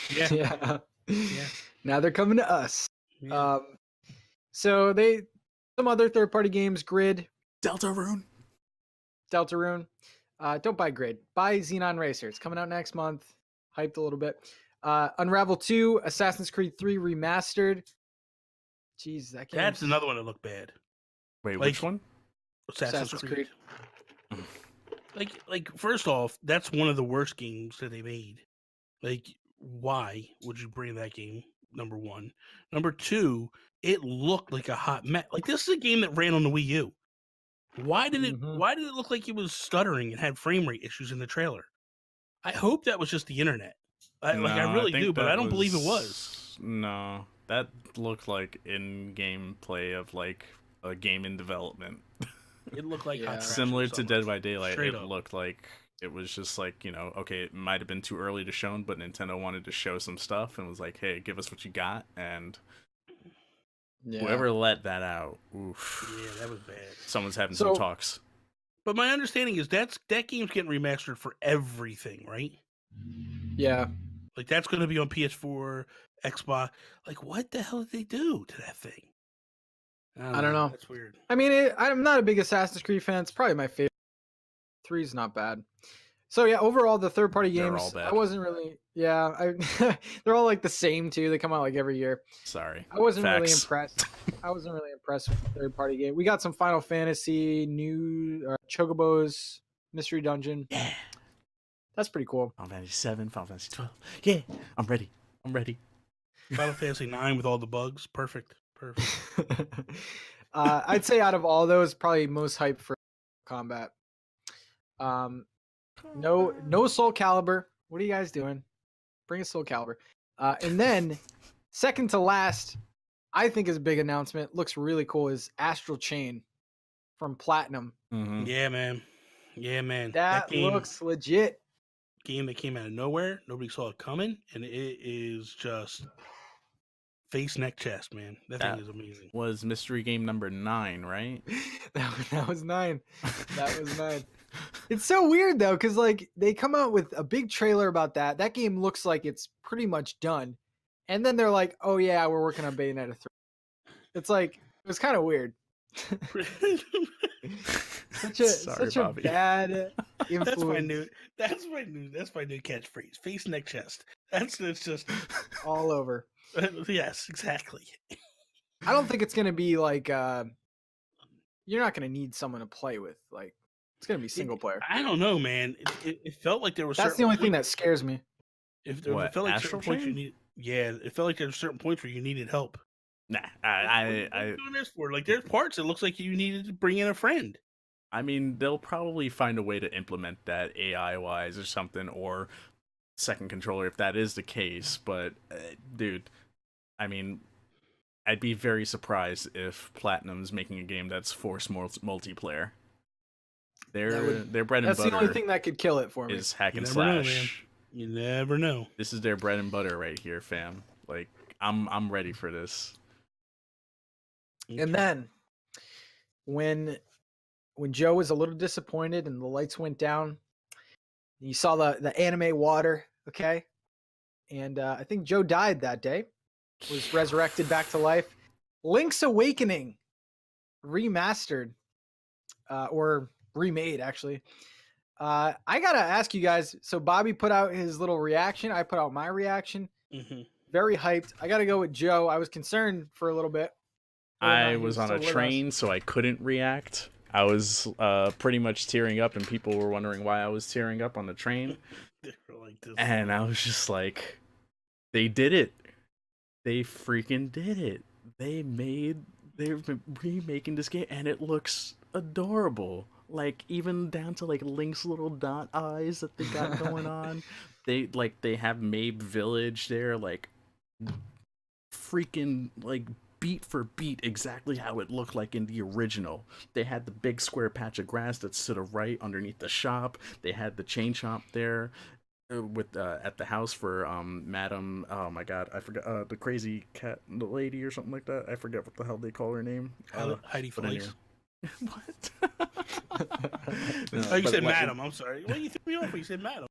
Yeah. Yeah. Yeah. Now they're coming to us. Yeah. So some other third-party games, Grid, Deltarune. Deltarune. Don't buy Grid. Buy Xenon Racer. It's coming out next month. Hyped a little bit. Unravel 2, Assassin's Creed 3 Remastered. Jeez, that game. That's another one that looked bad. Wait, Like- which one? Assassin's Creed. Like first off, that's one of the worst games that they made. Like, why would you bring that game? Number one. Number two, it looked like a hot mess. Like this is a game that ran on the Wii U. Why did it? Mhm. Why did it look like it was stuttering and had frame rate issues in the trailer? I hope that was just the internet. I really think do, but that I don't believe it was. No, that looked like in-game play of like a game in development. It looked like hot Yeah. trash or Similar to something. Dead by Daylight, Straight it up. looked like it was just like, okay, it might have been too early to show, but Nintendo wanted to show some stuff and was like, hey, give us what you got, and Yeah. whoever let that out, oof. Yeah, that was bad. Someone's having So- some talks. But my understanding is that game's getting remastered for everything, right? Yeah. Like that's going to be on PS4, Xbox. Like, what the hell did they do to that thing? I don't know. That's weird. I mean, I'm not a big Assassin's Creed fan. It's probably my favorite. 3 is not bad. So yeah, overall the third-party They're games, all bad. I wasn't really. Yeah, they're all like the same too. They come out like every year. Sorry. I wasn't really Facts. impressed. I wasn't really impressed with the third-party game. We got some Final Fantasy new Chocobo's Mystery Dungeon. Yeah. That's pretty cool. Final Fantasy 7, Final Fantasy 12. Yeah, I'm ready. Final Fantasy 9 with all the bugs, perfect. I'd say out of all those, probably most hype for combat. No Soul Calibur. What are you guys doing? Bring a Soul Calibur. And then second to last, I think is a big announcement. Looks really cool. Is Astral Chain from Platinum. Mm-hmm. Yeah, man. That game, looks legit. game that came out of nowhere. Nobody saw it coming, and it is just face, neck, chest, man. That That- thing is amazing. Was mystery game number 9, right? That was 9. That was 9. It's so weird though, because like they come out with a big trailer about that. That game looks like it's pretty much done, and then they're like, "Oh yeah, we're working on Bayonetta 3." It's like it was kind of weird. Such a Sorry, Bobby. bad influence. That's my new catchphrase. Face, neck, chest. It's just all over. yes, exactly. I don't think it's gonna be like you're not gonna need someone to play with. Like it's gonna be single player. I don't know, man. It felt like there was. That's the only thing that scares me. It What, felt like Astral certain points you Chain? need. Yeah, it felt like there were certain points where you needed help. Nah, What are you doing this for? Like, there's parts it looks like you needed to bring in a friend. I mean, they'll probably find a way to implement that AI wise or something, or second controller if that is the case. But, dude, I mean, I'd be very surprised if Platinum's making a game that's forced multiplayer. Their bread and That's butter the only thing that could kill it for me. is hack You and never know, man. slash. You never know. This is their bread and butter right here, fam. Like, I'm ready for this. And then when Joe was a little disappointed and the lights went down, you saw the anime water, okay? And I think Joe died that day, was resurrected back to life. Link's Awakening remastered or remade, actually. I gotta ask you guys. So Bobby put out his little reaction. I put out my reaction. Mhm. Very hyped. I gotta go with Joe. I was concerned for a little bit. whether or not I he was on still a with us. train, so I couldn't react. I was pretty much tearing up, and people were wondering why I was tearing up on the train. They were like this. And I was just like, they did it. They freaking did it. They've been remaking this game, and it looks adorable. Like, even down to like Link's little dot eyes that they got going on. They have Mabe Village there, like freaking like beat for beat exactly how it looked like in the original. They had the big square patch of grass that's to the right underneath the shop. They had the chain shop there with at the house for Madam, oh my god, I forgot, the crazy cat lady or something like that. I forget what the hell they call her name. Heidi but anyway. Fleiss. What? Oh, you said Madam. I'm sorry. Well, you threw me off when you said Madam.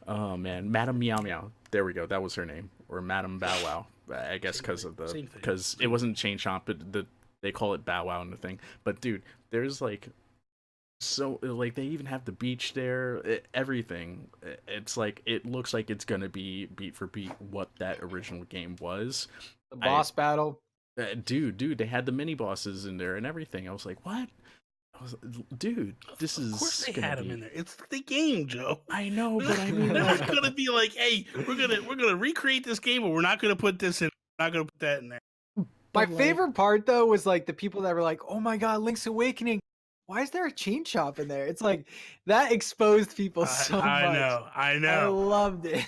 Oh man, Madam Meow Meow. There we go. That was her name, or Madam Bow Wow. I guess because of Same the thing. because it wasn't Chain Chomp, but they call it Bow Wow in the thing. But dude, there's like so like they even have the beach there. Everything. It's like it looks like it's gonna be beat for beat what that original game was. The boss battle. Dude, they had the mini bosses in there and everything. I was like, what? Dude, this is. Of course they had them in there. It's the game, Joe. I know, but I mean, They're not gonna be like, hey, we're gonna recreate this game, but we're not gonna put this in. We're not gonna put that in there. My favorite part though was like the people that were like, "Oh my god, Link's Awakening! Why is there a chain shop in there?" It's like that exposed people so much. I know. I loved it.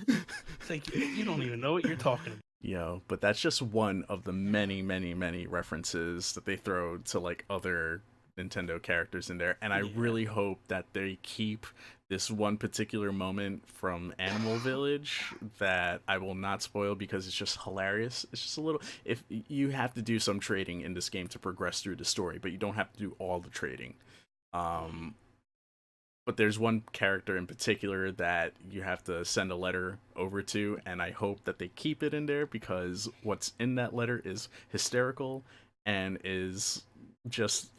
It's like you don't even know what you're talking about. Yo, but that's just one of the many references that they throw to like other Nintendo characters in there, and I really hope that they keep this one particular moment from Animal Village that I will not spoil because it's just hilarious. It's just a little, if you have to do some trading in this game to progress through the story, but you don't have to do all the trading. But there's one character in particular that you have to send a letter over to, and I hope that they keep it in there because what's in that letter is hysterical and is just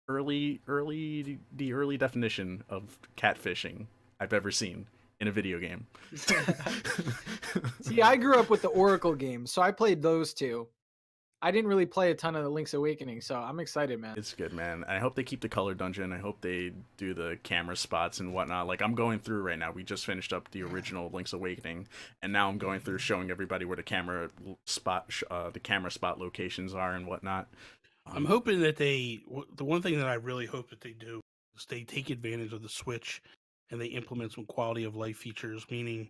the early definition of catfishing I've ever seen in a video game. See, I grew up with the Oracle games, so I played those two. I didn't really play a ton of the Link's Awakening, so I'm excited, man. It's good, man. I hope they keep the color dungeon. I hope they do the camera spots and whatnot. Like, I'm going through right now. We just finished up the original Link's Awakening, and now I'm going through showing everybody where the camera spot locations are and whatnot. I'm hoping that the one thing that I really hope that they do is they take advantage of the Switch and they implement some quality of life features, meaning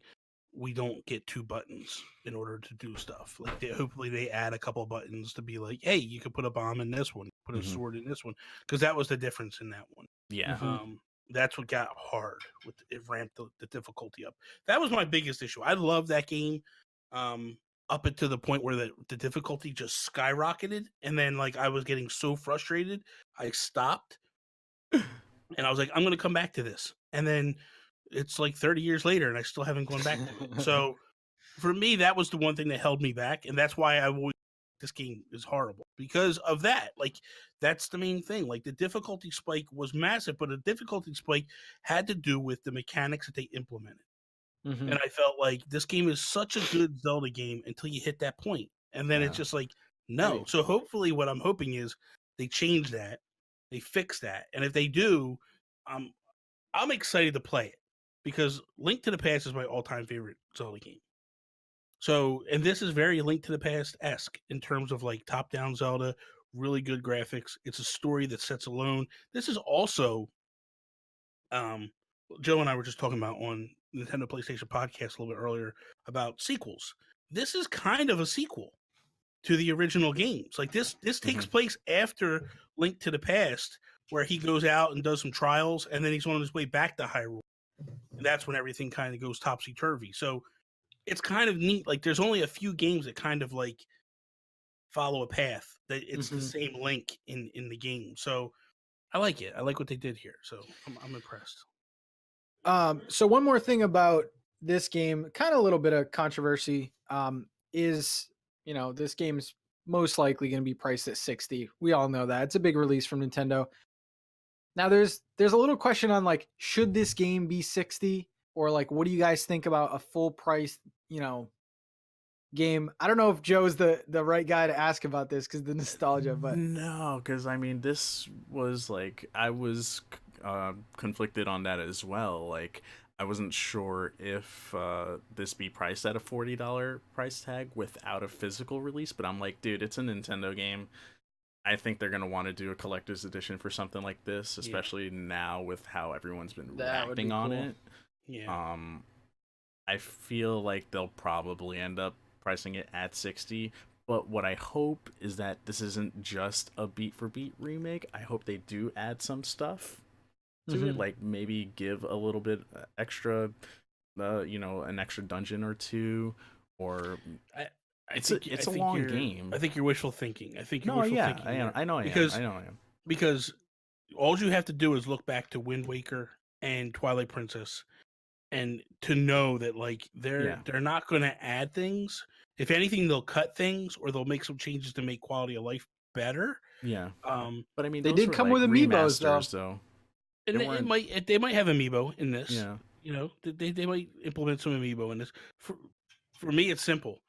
we don't get two buttons in order to do stuff. Like hopefully they add a couple buttons to be like, hey, you can put a bomb in this one, put a sword in this one, because that was the difference in that one. Yeah. That's what got hard. It ramped the difficulty up. That was my biggest issue. I love that game. Up until the point where the difficulty just skyrocketed, and then like I was getting so frustrated, I stopped, and I was like, I'm gonna come back to this, and then it's like 30 years later, and I still haven't gone back to it. So for me, that was the one thing that held me back, and that's why I always this game is horrible because of that. Like, that's the main thing. Like, the difficulty spike was massive, but the difficulty spike had to do with the mechanics that they implemented. Mhm. And I felt like this game is such a good Zelda game until you hit that point, and then it's Yeah. just like, no. Right. So hopefully, what I'm hoping is they change that, they fix that, and if they do, I'm I'm excited to play it because Link to the Past is my all-time favorite Zelda game. So, and this is very Link to the Past esque in terms of like top-down Zelda, really good graphics. It's a story that sets alone. This is also, um, Joe and I were just talking about on Nintendo PlayStation podcast a little bit earlier about sequels. This is kind of a sequel to the original games. Like, this takes Mhm. place after Link to the Past, where he goes out and does some trials, and then he's on his way back to Hyrule. And that's when everything kind of goes topsy turvy. So it's kind of neat. Like, there's only a few games that kind of like follow a path that it's the Mhm. same Link in the game. So I like it. I like what they did here. So I'm impressed. So one more thing about this game, kind of a little bit of controversy, is this game's most likely going to be priced at 60. We all know that it's a big release from Nintendo. Now there's a little question on like, should this game be 60, or like, what do you guys think about a full price, game? I don't know if Joe's the right guy to ask about this because the nostalgia, but No, because I mean, this was like I was conflicted on that as well. Like, I wasn't sure if this be priced at a $40 price tag without a physical release, but I'm like, dude, it's a Nintendo game. I think they're gonna want to do a collector's edition for something like this, Yeah. especially now with how everyone's been that would be reacting on cool. it. Yeah. I feel like they'll probably end up pricing it at 60. But what I hope is that this isn't just a beat for beat remake. I hope they do add some stuff to it, Mhm. like maybe give a little bit extra, an extra dungeon or two, or I it's think a long game. I think you're wishful thinking. I think you're No, wishful yeah, thinking there I know I am. because I know I am. because all you have to do is look back to Wind Waker and Twilight Princess and to know that like Yeah, they're not going to add things. If anything, they'll cut things or they'll make some changes to make quality of life better. yeah. Um, But I mean, They those did were come like with amiibos though. remasters, though. and They it weren't. might they might have amiibo in this. Yeah. You know, they might implement some amiibo in this. For me, it's simple.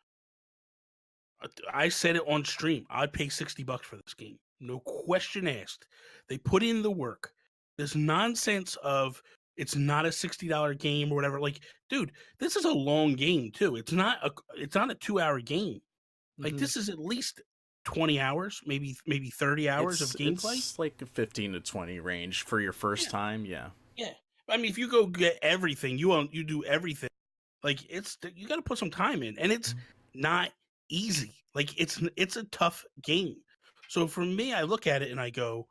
I said it on stream. I'd pay $60 for this game. No question asked. They put in the work. This nonsense of it's not a $60 game or whatever. Like, dude, this is a long game too. It's not a 2 hour game. Like, Mhm. this is at least 20 hours, maybe 30 hours of gameplay. It's like a 15 to 20 range for your first Yeah. time. Yeah. Yeah. I mean, if you go get everything, you do everything. Like, you got to put some time in, and it's not easy. Like, it's a tough game. So for me, I look at it and I go,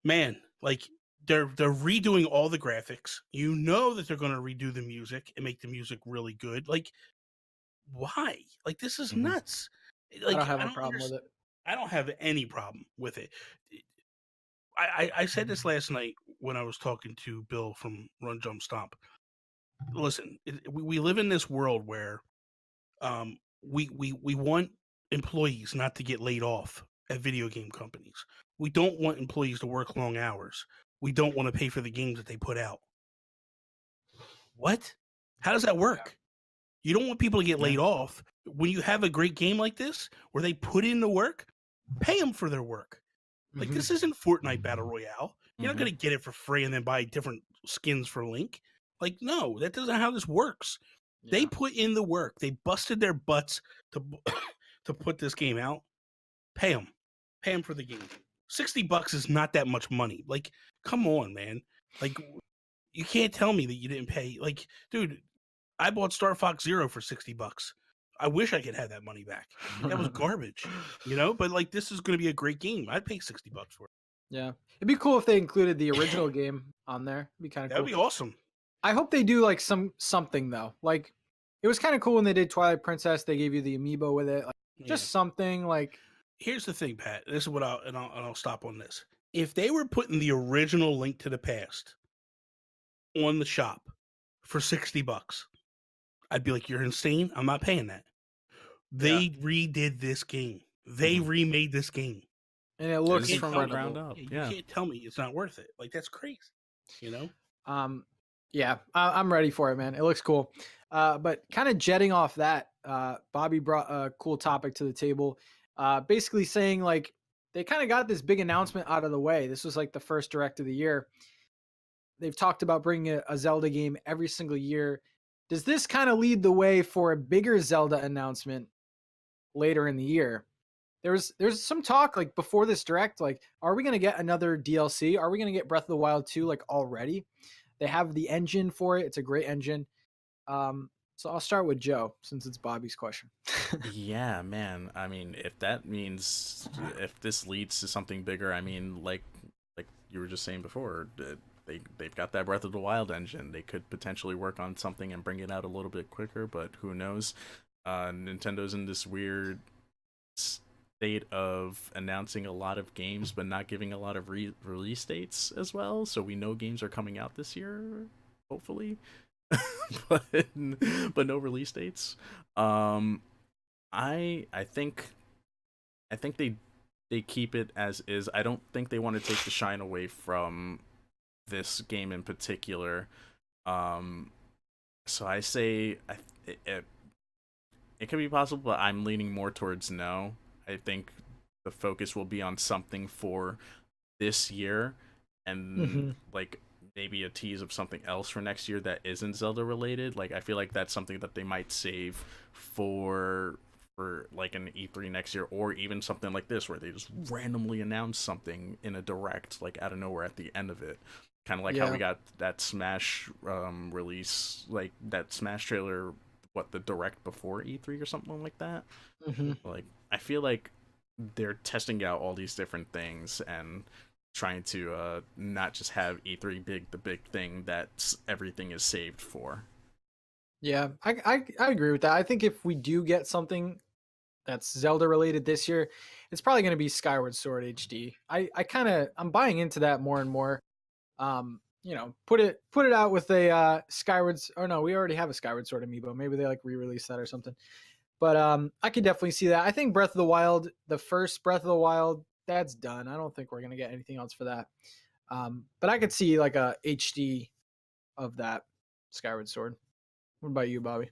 man, like they're redoing all the graphics. You know that they're going to redo the music and make the music really good. Like, why? Like, this is Hmm. nuts. I don't Like, have I a don't problem with understand. it. I don't have any problem with it. I said this last night when I was talking to Bill from Run Jump Stomp. Listen, we live in this world where we want employees not to get laid off at video game companies. We don't want employees to work long hours. We don't want to pay for the games that they put out. What? How does that work? You don't want people to get Yeah. laid off. When you have a great game like this where they put in the work, pay them for their work. Like, Mhm. this isn't Fortnite Battle Royale. You're not Mhm. going to get it for free and then buy different skins for Link. Like, no, that doesn't how this works. They Yeah. put in the work. They busted their butts to to put this game out. Pay them. Pay them for the game. $60 is not that much money. Like, come on, man. Like, you can't tell me that you didn't pay. Like, dude, I bought Star Fox Zero for $60. I wish I could have that money back. Like, that was garbage, you know. But like, this is going to be a great game. I'd pay $60 for it. Yeah. It'd be cool if they included the original game on there. It'd be kind of That would cool. be awesome. I hope they do like something though. Like, it was kind of cool when they did Twilight Princess. They gave you the amiibo with it. Like, Yeah. just something like. Here's the thing, Pat. This is what I'll stop on this. If they were putting the original Link to the Past on the shop for $60, I'd be like, you're insane. I'm not paying that. They redid this game. They remade this game. And it looks It's Can't from tell the me, ground up. you Yeah. can't tell me it's not worth it. Like, that's crazy. You know? I'm ready for it, man. It looks cool. But kind of jetting off that, Bobby brought a cool topic to the table. Basically saying like they kind of got this big announcement out of the way. This was like the first direct of the year. They've talked about bringing a Zelda game every single year. Does this kind of lead the way for a bigger Zelda announcement later in the year? There's some talk like before this direct, like, are we gonna get another DLC? Are we gonna get Breath of the Wild 2 like already? They have the engine for it. It's a great engine. So I'll start with Joe since it's Bobby's question. Yeah, man. I mean, if that means if this leads to something bigger, I mean, like you were just saying before, they've got that Breath of the Wild engine. They could potentially work on something and bring it out a little bit quicker, but who knows? Nintendo's in this weird state of announcing a lot of games but not giving a lot of release dates as well. So we know games are coming out this year, hopefully, but no release dates. I think they keep it as is. I don't think they want to take the shine away from this game in particular. So I say it could be possible, but I'm leaning more towards no. I think the focus will be on something for this year, and like maybe a tease of something else for next year that isn't Zelda related. Like I feel like that's something that they might save for like an E3 next year, or even something like this where they just randomly announce something in a direct, like out of nowhere at the end of it. Kind of like how we got that Smash release, like that Smash trailer, what, the direct before E3 or something like that. Like I feel like they're testing out all these different things and trying to not just have E3 the big thing that everything is saved for. Yeah, I agree with that. I think if we do get something that's Zelda related this year, it's probably going to be Skyward Sword HD. I'm buying into that more and more. Put it out with a Skywards, or no, we already have a Skyward Sword amiibo. Maybe they like re-release that or something. But I could definitely see that. I think Breath of the Wild, the first Breath of the Wild, that's done. I don't think we're gonna get anything else for that. But I could see like a HD of that Skyward Sword. What about you, Bobby?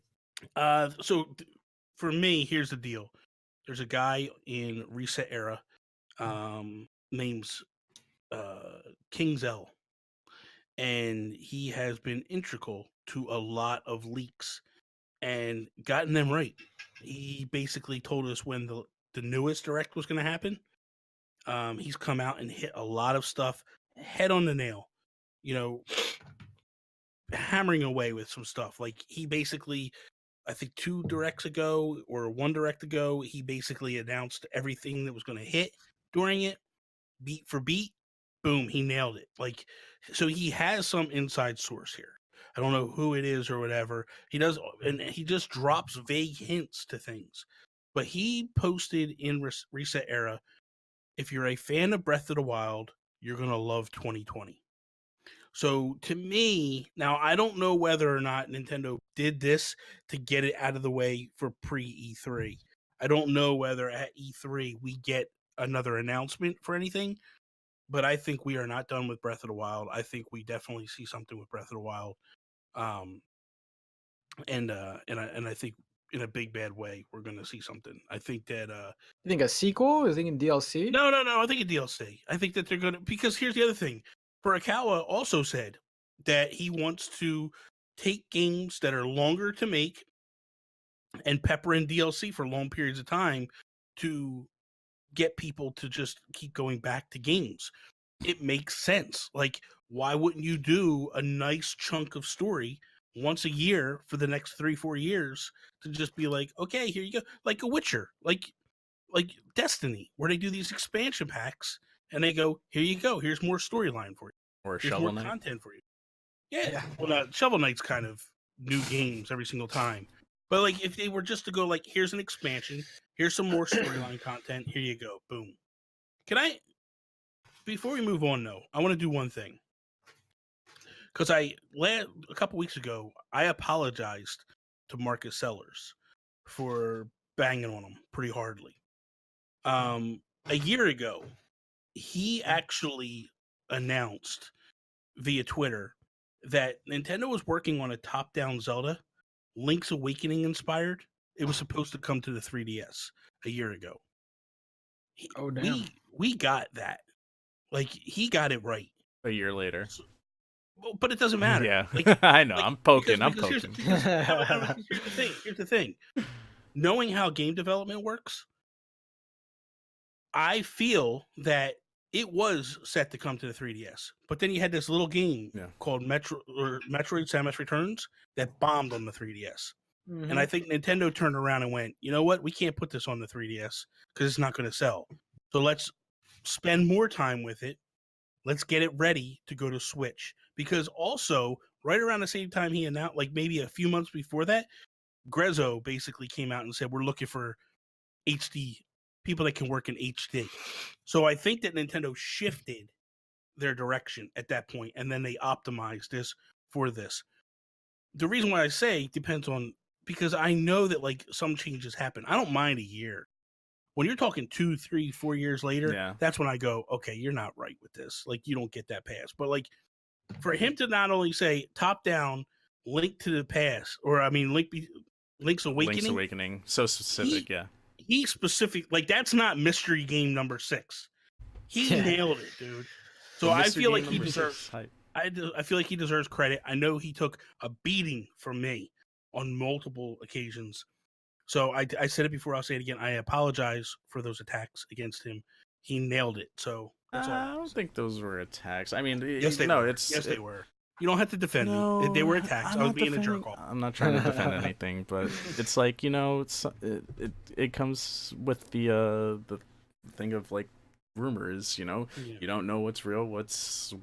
For me, here's the deal. There's a guy in Reset Era, names King Zell, and he has been integral to a lot of leaks and gotten them right. He basically told us when the newest direct was going to happen. He's come out and hit a lot of stuff head on the nail, you know, hammering away with some stuff. Like he basically, I think 2 directs ago or 1 direct ago, he basically announced everything that was going to hit during it, beat for beat. Boom, he nailed it. Like, so he has some inside source here. I don't know who it is or whatever. He does, and he just drops vague hints to things. But he posted in Reset Era, if you're a fan of Breath of the Wild, you're going to love 2020. So to me, now I don't know whether or not Nintendo did this to get it out of the way for pre E3. I don't know whether at E3 we get another announcement for anything, but I think we are not done with Breath of the Wild. I think we definitely see something with Breath of the Wild, and I think in a big bad way we're going to see something. I think that You think a sequel? You thinking DLC? no, I think a DLC. I think that they're going to, because here's the other thing. Furukawa also said that he wants to take games that are longer to make and pepper in DLC for long periods of time to get people to just keep going back to games. It makes sense. Like, why wouldn't you do a nice chunk of story once a year for the next 3-4 years to just be like, okay, here you go, like a Witcher, like Destiny, where they do these expansion packs and they go, here you go, here's more storyline for you, Or here's Shovel more Knight. content for you. Yeah. Well, now Shovel Knight's kind of new games every single time, but like if they were just to go like, here's an expansion, here's some more storyline content, here you go, boom. Can I, before we move on though, I want to do one thing. Because a couple weeks ago, I apologized to Marcus Sellers for banging on him pretty hardly. A year ago, he actually announced via Twitter that Nintendo was working on a top-down Zelda, Link's Awakening inspired. It was supposed to come to the 3DS a year ago. Oh, damn. We got that. Like, he got it right. A year later. So, well, but it doesn't matter. Yeah, Like, I know. like, I'm poking. because I'm poking. here's the thing. Here's the thing. Knowing how game development works, I feel that it was set to come to the 3DS, but then you had this little game called Metroid Samus Returns that bombed on the 3DS. Mhm. And I think Nintendo turned around and went, you know what? We can't put this on the 3DS because it's not going to sell. So let's spend more time with it. Let's get it ready to go to Switch. Because also, right around the same time he announced, like maybe a few months before that, Grezzo basically came out and said, we're looking for HD people that can work in HD. So I think that Nintendo shifted their direction at that point, and then they optimized this for this. The reason why I say depends on, because I know that like some changes happen. I don't mind a year. When you're talking 2, 3, 4 years later, that's when I go, okay, you're not right with this. Like, you don't get that pass. But like, for him to not only say top down, Link to the past, or I mean, Link's Awakening. Link's Awakening, so specific, He specific, like that's not mystery game number 6. He nailed it, dude. So I feel like he deserves. I feel like he deserves credit. I know he took a beating from me on multiple occasions. So I said it before. I'll say it again. I apologize for those attacks against him. He nailed it. So that's all. I don't think those were attacks. I mean, yes, they were. They were. You don't have to defend me. They were attacks. I was being a jerk off. I'm not trying to defend anything, but it's like, you know, it comes with the thing of like rumors, you know. You don't know what's real, what's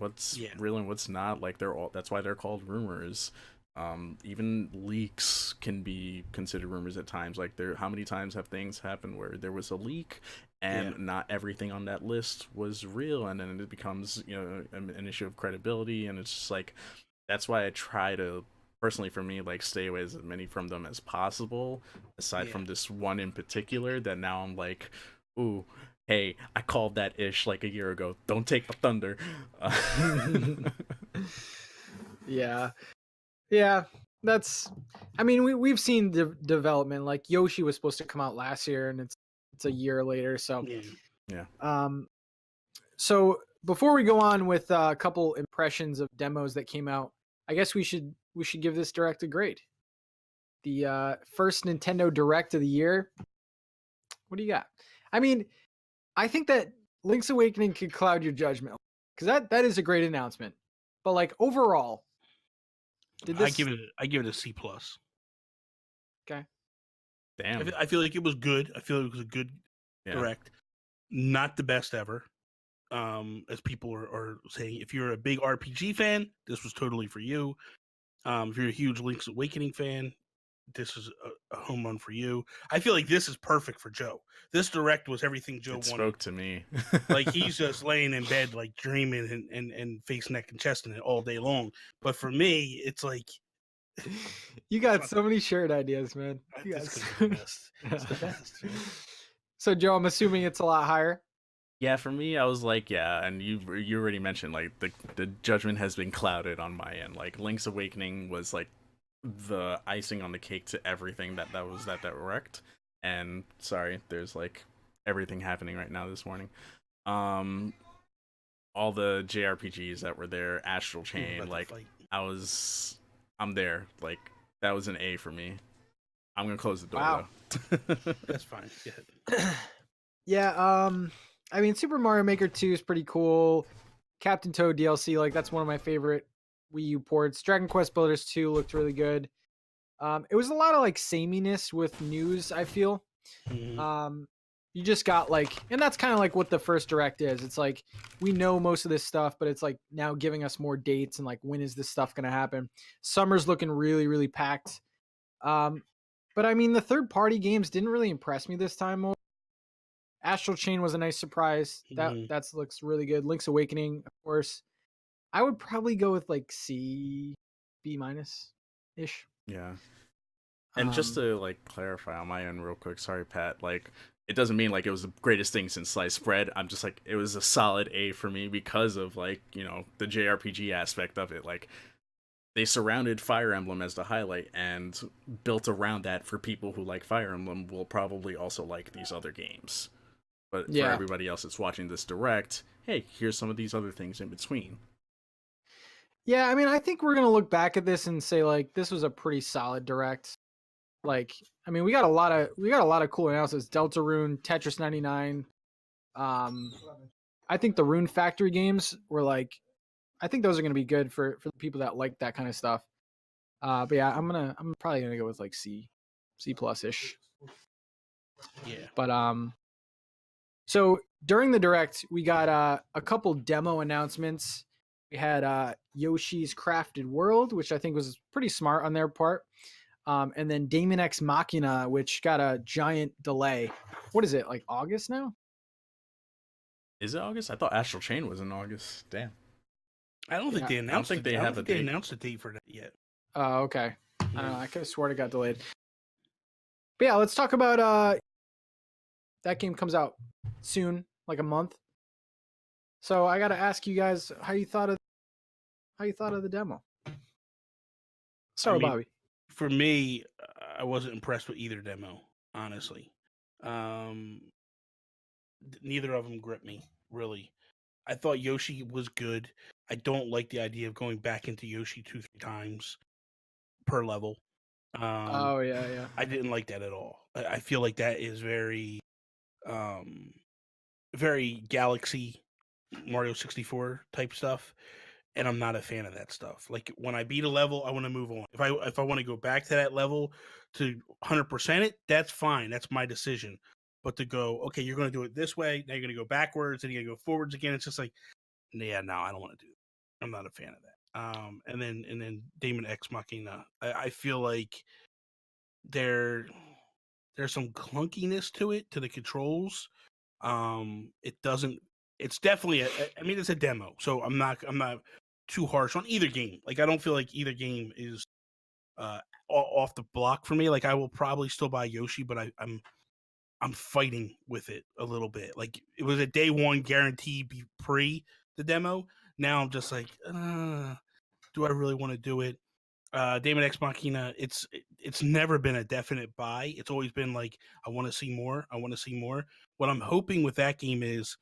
real and what's not. Like that's why they're called rumors. Even leaks can be considered rumors at times. Like how many times have things happened where there was a leak and not everything on that list was real, and then it becomes, you know, an issue of credibility. And it's just like, that's why I try to, personally for me, like stay away as many from them as possible, aside from this one in particular that now I'm like, ooh, hey, I called that ish like a year ago, don't take the thunder. Yeah, that's. I mean, we've seen the development. Like Yoshi was supposed to come out last year, and it's a year later. So So before we go on with a couple impressions of demos that came out, I guess we should give this Direct a grade. The first Nintendo Direct of the year. What do you got? I mean, I think that Link's Awakening could cloud your judgment, because that is a great announcement. But like overall. I give it a C+. Okay. Damn. I feel like it was good. I feel like it was a good Direct. Not the best ever. As people are saying, if you're a big RPG fan, this was totally for you. If you're a huge Link's Awakening fan, this is a home run for you. I feel like this is perfect for Joe. This Direct was everything Joe wanted. Spoke to me. Like he's just laying in bed, like dreaming and face, neck, and chest in it all day long. But for me, it's like you got so many shirt ideas, man. It's the best. It's the best. So Joe, I'm assuming it's a lot higher. Yeah, for me, I was like, and you already mentioned like the judgment has been clouded on my end. Like Link's Awakening was like the icing on the cake to everything that was that Direct. And sorry, there's like everything happening right now this morning. All the JRPGs that were there, Astral Chain, like I'm there. Like that was an A for me. I'm gonna close the door. Wow. That's fine. Yeah. I mean, Super Mario Maker 2 is pretty cool. Captain Toad DLC, like that's one of my favorite Wii U ports. Dragon Quest Builders 2 looked really good. It was a lot of like sameness with news, I feel. Mm-hmm. You just got like, and that's kind of like what the first Direct is. It's like, we know most of this stuff, but it's like now giving us more dates and like, when is this stuff going to happen? Summer's looking really, really packed. But I mean, the third party games didn't really impress me this time. Astral Chain was a nice surprise. That looks really good. Link's Awakening, of course. I would probably go with like C, B- ish. Yeah. And just to like clarify on my end real quick, sorry Pat, like it doesn't mean like it was the greatest thing since sliced bread. I'm just like it was a solid A for me because of like, the JRPG aspect of it. Like they surrounded Fire Emblem as the highlight and built around that for people who like Fire Emblem will probably also like these other games. But for Yeah. everybody else that's watching this direct, hey, here's some of these other things in between. Yeah, I mean, I think we're gonna look back at this and say like this was a pretty solid direct. Like, I mean, we got a lot of cool announcements. Deltarune, Tetris 99. I think the Rune Factory games were like, I think those are gonna be good for the people that like that kind of stuff. But yeah, I'm probably gonna go with like C plus ish. Yeah. But so during the direct, we got a couple demo announcements. We had Yoshi's Crafted World, which I think was pretty smart on their part. And then Daemon X Machina, which got a giant delay. What is it, like August now? Is it August? I thought Astral Chain was in August. Damn. I don't think Yeah. they I don't announced. think they have a they date. announced a date for that yet. Oh, okay. I don't know. Yeah. I could have sworn it got delayed. But yeah, let's talk about that game comes out soon, like a month. So I gotta ask you guys how you thought of the demo. Start with Bobby. For me, I wasn't impressed with either demo, honestly. Neither of them gripped me, really. I thought Yoshi was good. I don't like the idea of going back into Yoshi 2-3 times per level. Oh yeah. I didn't like that at all. I feel like that is very, very Galaxy Mario 64 type stuff, and I'm not a fan of that stuff. Like when I beat a level, I want to move on. If I want to go back to that level to 100% it, that's fine. That's my decision. But to go, okay, you're going to do it this way. Now you're going to go backwards, and you're going to go forwards again. It's just like, yeah, no, I don't want to do that. I'm not a fan of that. And then Daemon X Machina. I feel like there's some clunkiness to it, to the controls. It doesn't. It's definitely I mean, it's a demo, so I'm not too harsh on either game. Like I don't feel like either game is off the block for me. Like I will probably still buy Yoshi, but I'm fighting with it a little bit. Like it was a day one guarantee be pre the demo. Now I'm just like, do I really want to do it? Daemon X Machina, it's never been a definite buy. It's always been like, I want to see more. I want to see more. What I'm hoping with that game is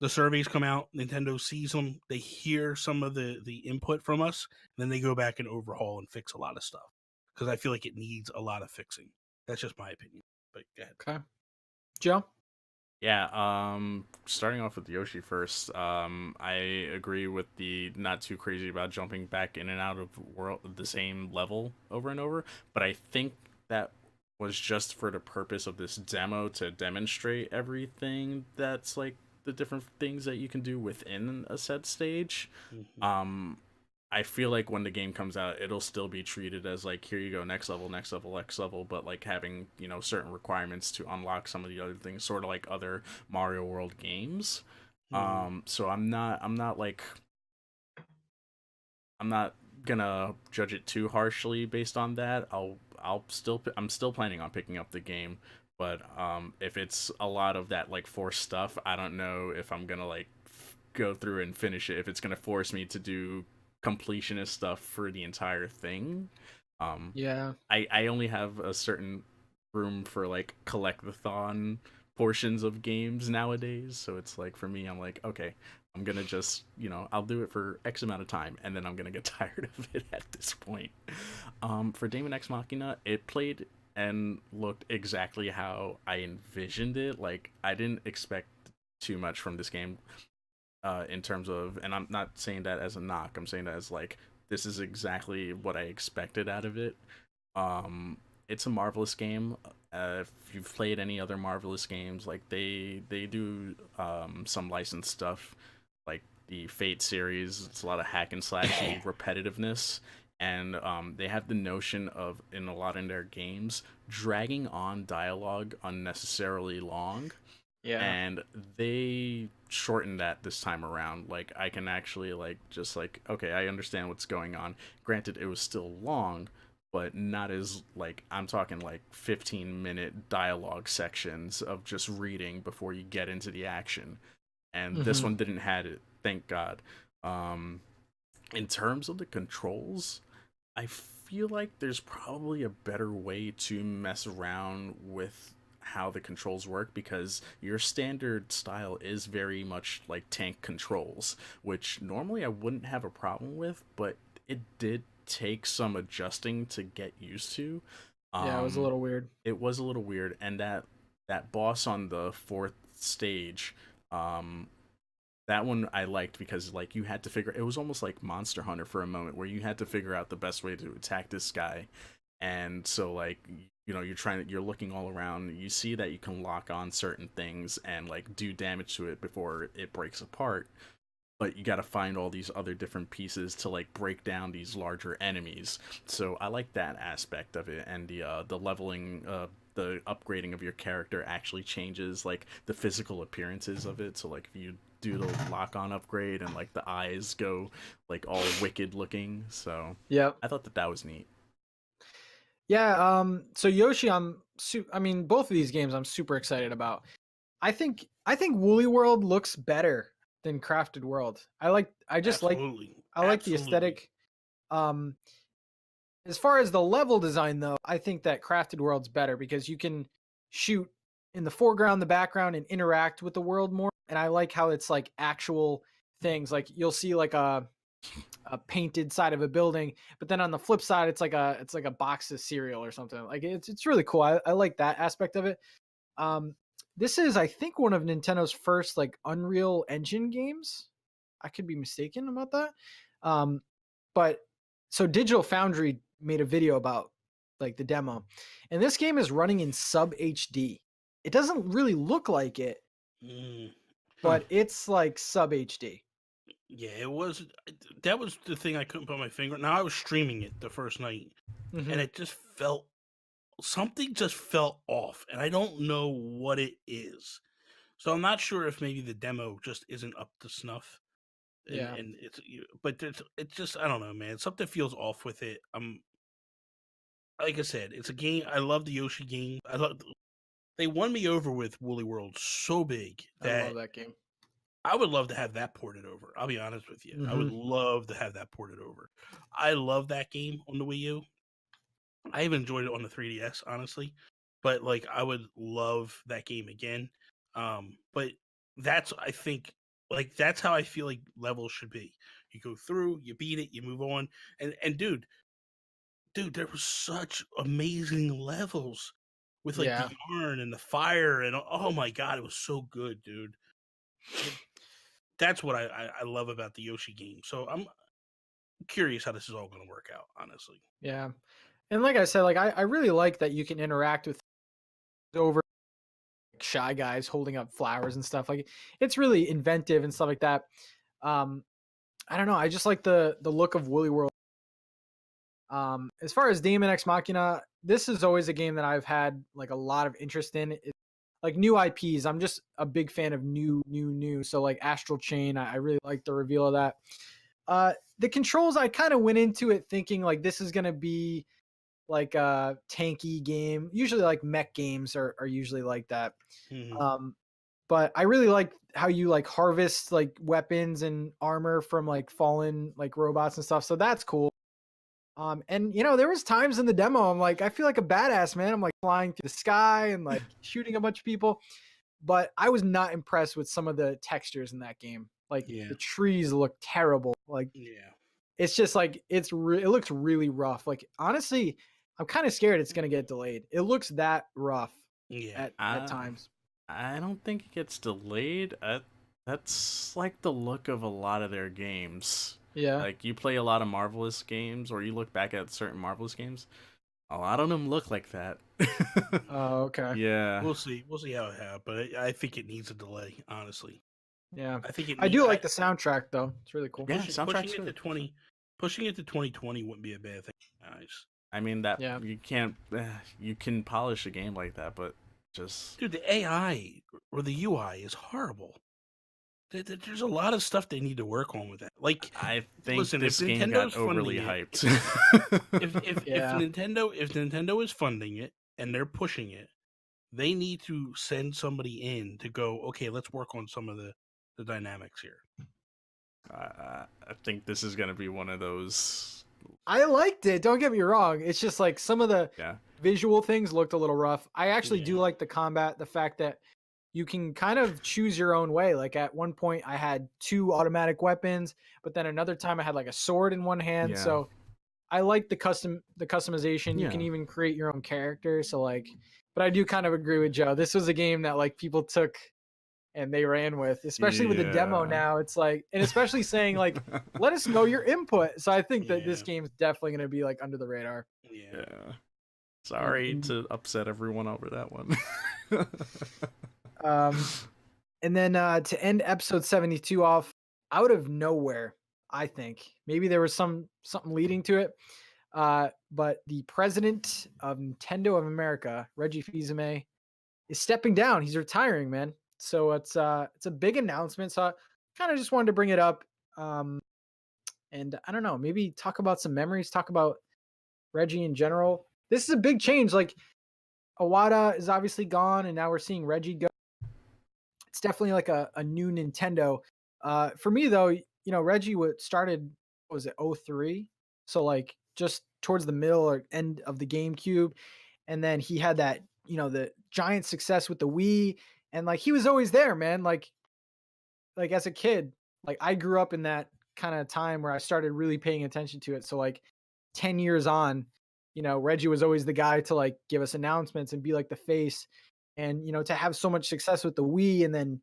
the surveys come out, Nintendo sees them, they hear some of the input from us, and then they go back and overhaul and fix a lot of stuff. Because I feel like it needs a lot of fixing. That's just my opinion. But go ahead. Okay. Joe? Yeah, starting off with Yoshi first, I agree with the not too crazy about jumping back in and out of the same level over and over, but I think that was just for the purpose of this demo to demonstrate everything that's like the different things that you can do within a set stage. Mm-hmm. I feel like when the game comes out, it'll still be treated as like, here you go, next level, next level, next level, but like having, certain requirements to unlock some of the other things, sort of like other Mario World games. So I'm not gonna judge it too harshly based on that. I'm still planning on picking up the game, but if it's a lot of that like forced stuff, I don't know if I'm gonna like go through and finish it. If it's gonna force me to do completionist stuff for the entire thing. Yeah. I only have a certain room for like collectathon portions of games nowadays, so it's like for me I'm like, okay, I'm gonna just I'll do it for X amount of time and then I'm gonna get tired of it at this point. For Daemon X Machina, it played and looked exactly how I envisioned it. Like I didn't expect too much from this game in terms of, and I'm not saying that as a knock, I'm saying that as like, this is exactly what I expected out of it. It's a Marvelous game. If you've played any other Marvelous games, like they do some licensed stuff, like the Fate series. It's a lot of hack and slashy repetitiveness, and they have the notion of, in a lot in their games, dragging on dialogue unnecessarily long. Yeah. And they shortened that this time around. Like I can actually like just like, okay, I understand what's going on. Granted, it was still long, but not as like I'm talking like 15-minute dialogue sections of just reading before you get into the action. And this Mm-hmm. one didn't had it, thank God. Um, in terms of the controls, I feel like there's probably a better way to mess around with how the controls work because your standard style is very much like tank controls, which normally I wouldn't have a problem with, but it did take some adjusting to get used to. Yeah, it was a Um, little weird. it was a little weird, and that boss on the fourth stage, um, that one I liked because like you had to figure it was almost like Monster Hunter for a moment where you had to figure out the best way to attack this guy. And so like you're looking all around, you see that you can lock on certain things and like do damage to it before it breaks apart. But you got to find all these other different pieces to like break down these larger enemies. So I like that aspect of it, and the leveling, the upgrading of your character actually changes like the physical appearances of it. So like if you do the lock on upgrade and like the eyes go like all wicked looking. So Yep. I thought that was neat. Yeah. So Yoshi, I mean, both of these games I'm super excited about. I think Woolly World looks better than Crafted World. I just like Absolutely. I like the Absolutely. aesthetic. Um, as far as the level design though, I think that Crafted World's better because you can shoot in the foreground, the background, and interact with the world more. And I like how it's like actual things. Like you'll see like a painted side of a building, but then on the flip side, it's like a box of cereal or something. Like it's really cool. I like that aspect of it. Um, this is, I think, one of Nintendo's first like Unreal Engine games. I could be mistaken about that. Um, but so Digital Foundry made a video about like the demo, and this game is running in sub HD. It doesn't really look like it, Mm. Huh. but it's like sub HD. Yeah, it was. That was the thing I couldn't put my finger. Now I was streaming it the first night, and Hmm. it just felt something just felt off, and I don't know what it is. So I'm not sure if maybe the demo just isn't up to snuff, Yeah, and but it's just I don't know, man. Something feels off with it. Like I said, it's a game. I love the Yoshi game. They won me over with Woolly World so big I love that that game. I would love to have that ported over. I'll be honest with you. I would Hmm. love to have that ported over. I love that game on the Wii U. I even enjoyed it on the 3DS, honestly. But like I would love that game again. But that's I think like that's how I feel like levels should be. You go through, you beat it, you move on. And dude, there was such amazing levels with like the Yeah. yarn and the fire and oh my god, it was so good, dude. It, that's what I love about the Yoshi game. So I'm curious how this is all going to work out, honestly. Yeah. And like I said, like I really like that you can interact with over shy guys holding up flowers and stuff. Like it's really inventive and stuff like that. Um, I don't know. I just like the look of Woolly World. As far as Daemon X Machina, this is always a game that I've had like a lot of interest in. Like new IPs, I'm just a big fan of new. So like Astral Chain, I really like the reveal of that. The controls, I kind of went into it thinking like this is gonna be like a tanky game. Usually like mech games are usually like that. Hmm. Um, but I really like how you like harvest like weapons and armor from like fallen like robots and stuff. So that's cool. And there was times in the demo I'm like, I feel like a badass, man. I'm like flying through the sky and like shooting a bunch of people. But I was not impressed with some of the textures in that game. Like Yeah. the trees look terrible. Like Yeah. it's just like it looks really rough. Like honestly, I'm kind of scared it's gonna get delayed. It looks that rough Yeah. at times. I don't think it gets delayed. That's like the look of a lot of their games. Yeah. Like you play a lot of Marvelous games, or you look back at certain Marvelous games. A lot of them look like that. Oh, okay. Yeah. We'll see. We'll see how it happens, but I think it needs a delay. Honestly, Yeah. I think it I need. do like the soundtrack though. It's really cool. Yeah, Pushing soundtrack's it to good. 2020 wouldn't be a bad thing, guys. I mean that Yeah. you can't you can polish a game like that, but just Dude, the AI or the UI is horrible. there's a lot of stuff they need to work on with that. Like, I think listen, if this game Nintendo's got overly funding it, hyped. if Yeah. Nintendo is funding it and they're pushing it, they need to send somebody in to go, okay, let's work on some of the dynamics here. I think this is gonna be one of those. I liked it. Don't get me wrong. It's just like some of the Yeah, visual things looked a little rough. I actually do Yeah. like the combat, the fact that you can kind of choose your own way. Like at one point I had 2 automatic weapons, but then another time I had like a sword in one hand. Yeah. So I like the customization. You can Yeah. even create your own character. So like, but I do kind of agree with Joe. This was a game that like people took and they ran with, especially with the demo Yeah. now. It's like, and especially saying like, let us know your input. So I think that this Yeah. game is definitely going to be like under the radar. Yeah. Yeah. Sorry and- to upset everyone over that one. And then to end episode 72 off, out of nowhere, I think maybe there was something leading to it. But the president of Nintendo of America, Reggie Fils-Aimé, is stepping down. He's retiring, man. So it's a big announcement. So I kind of just wanted to bring it up. And I don't know, maybe talk about some memories, talk about Reggie in general. This is a big change. Like Iwata is obviously gone, and now we're seeing Reggie go. It's definitely like a new Nintendo. For me though, you know, Reggie started, what was it, 03? So like just towards the middle or end of the GameCube. And then he had that, you know, the giant success with the Wii. And like he was always there, man. Like as a kid, like I grew up in that kind of time where I started really paying attention to it. So like 10 years on, you know, Reggie was always the guy to like give us announcements and be like the face. And, you know, to have so much success with the Wii and then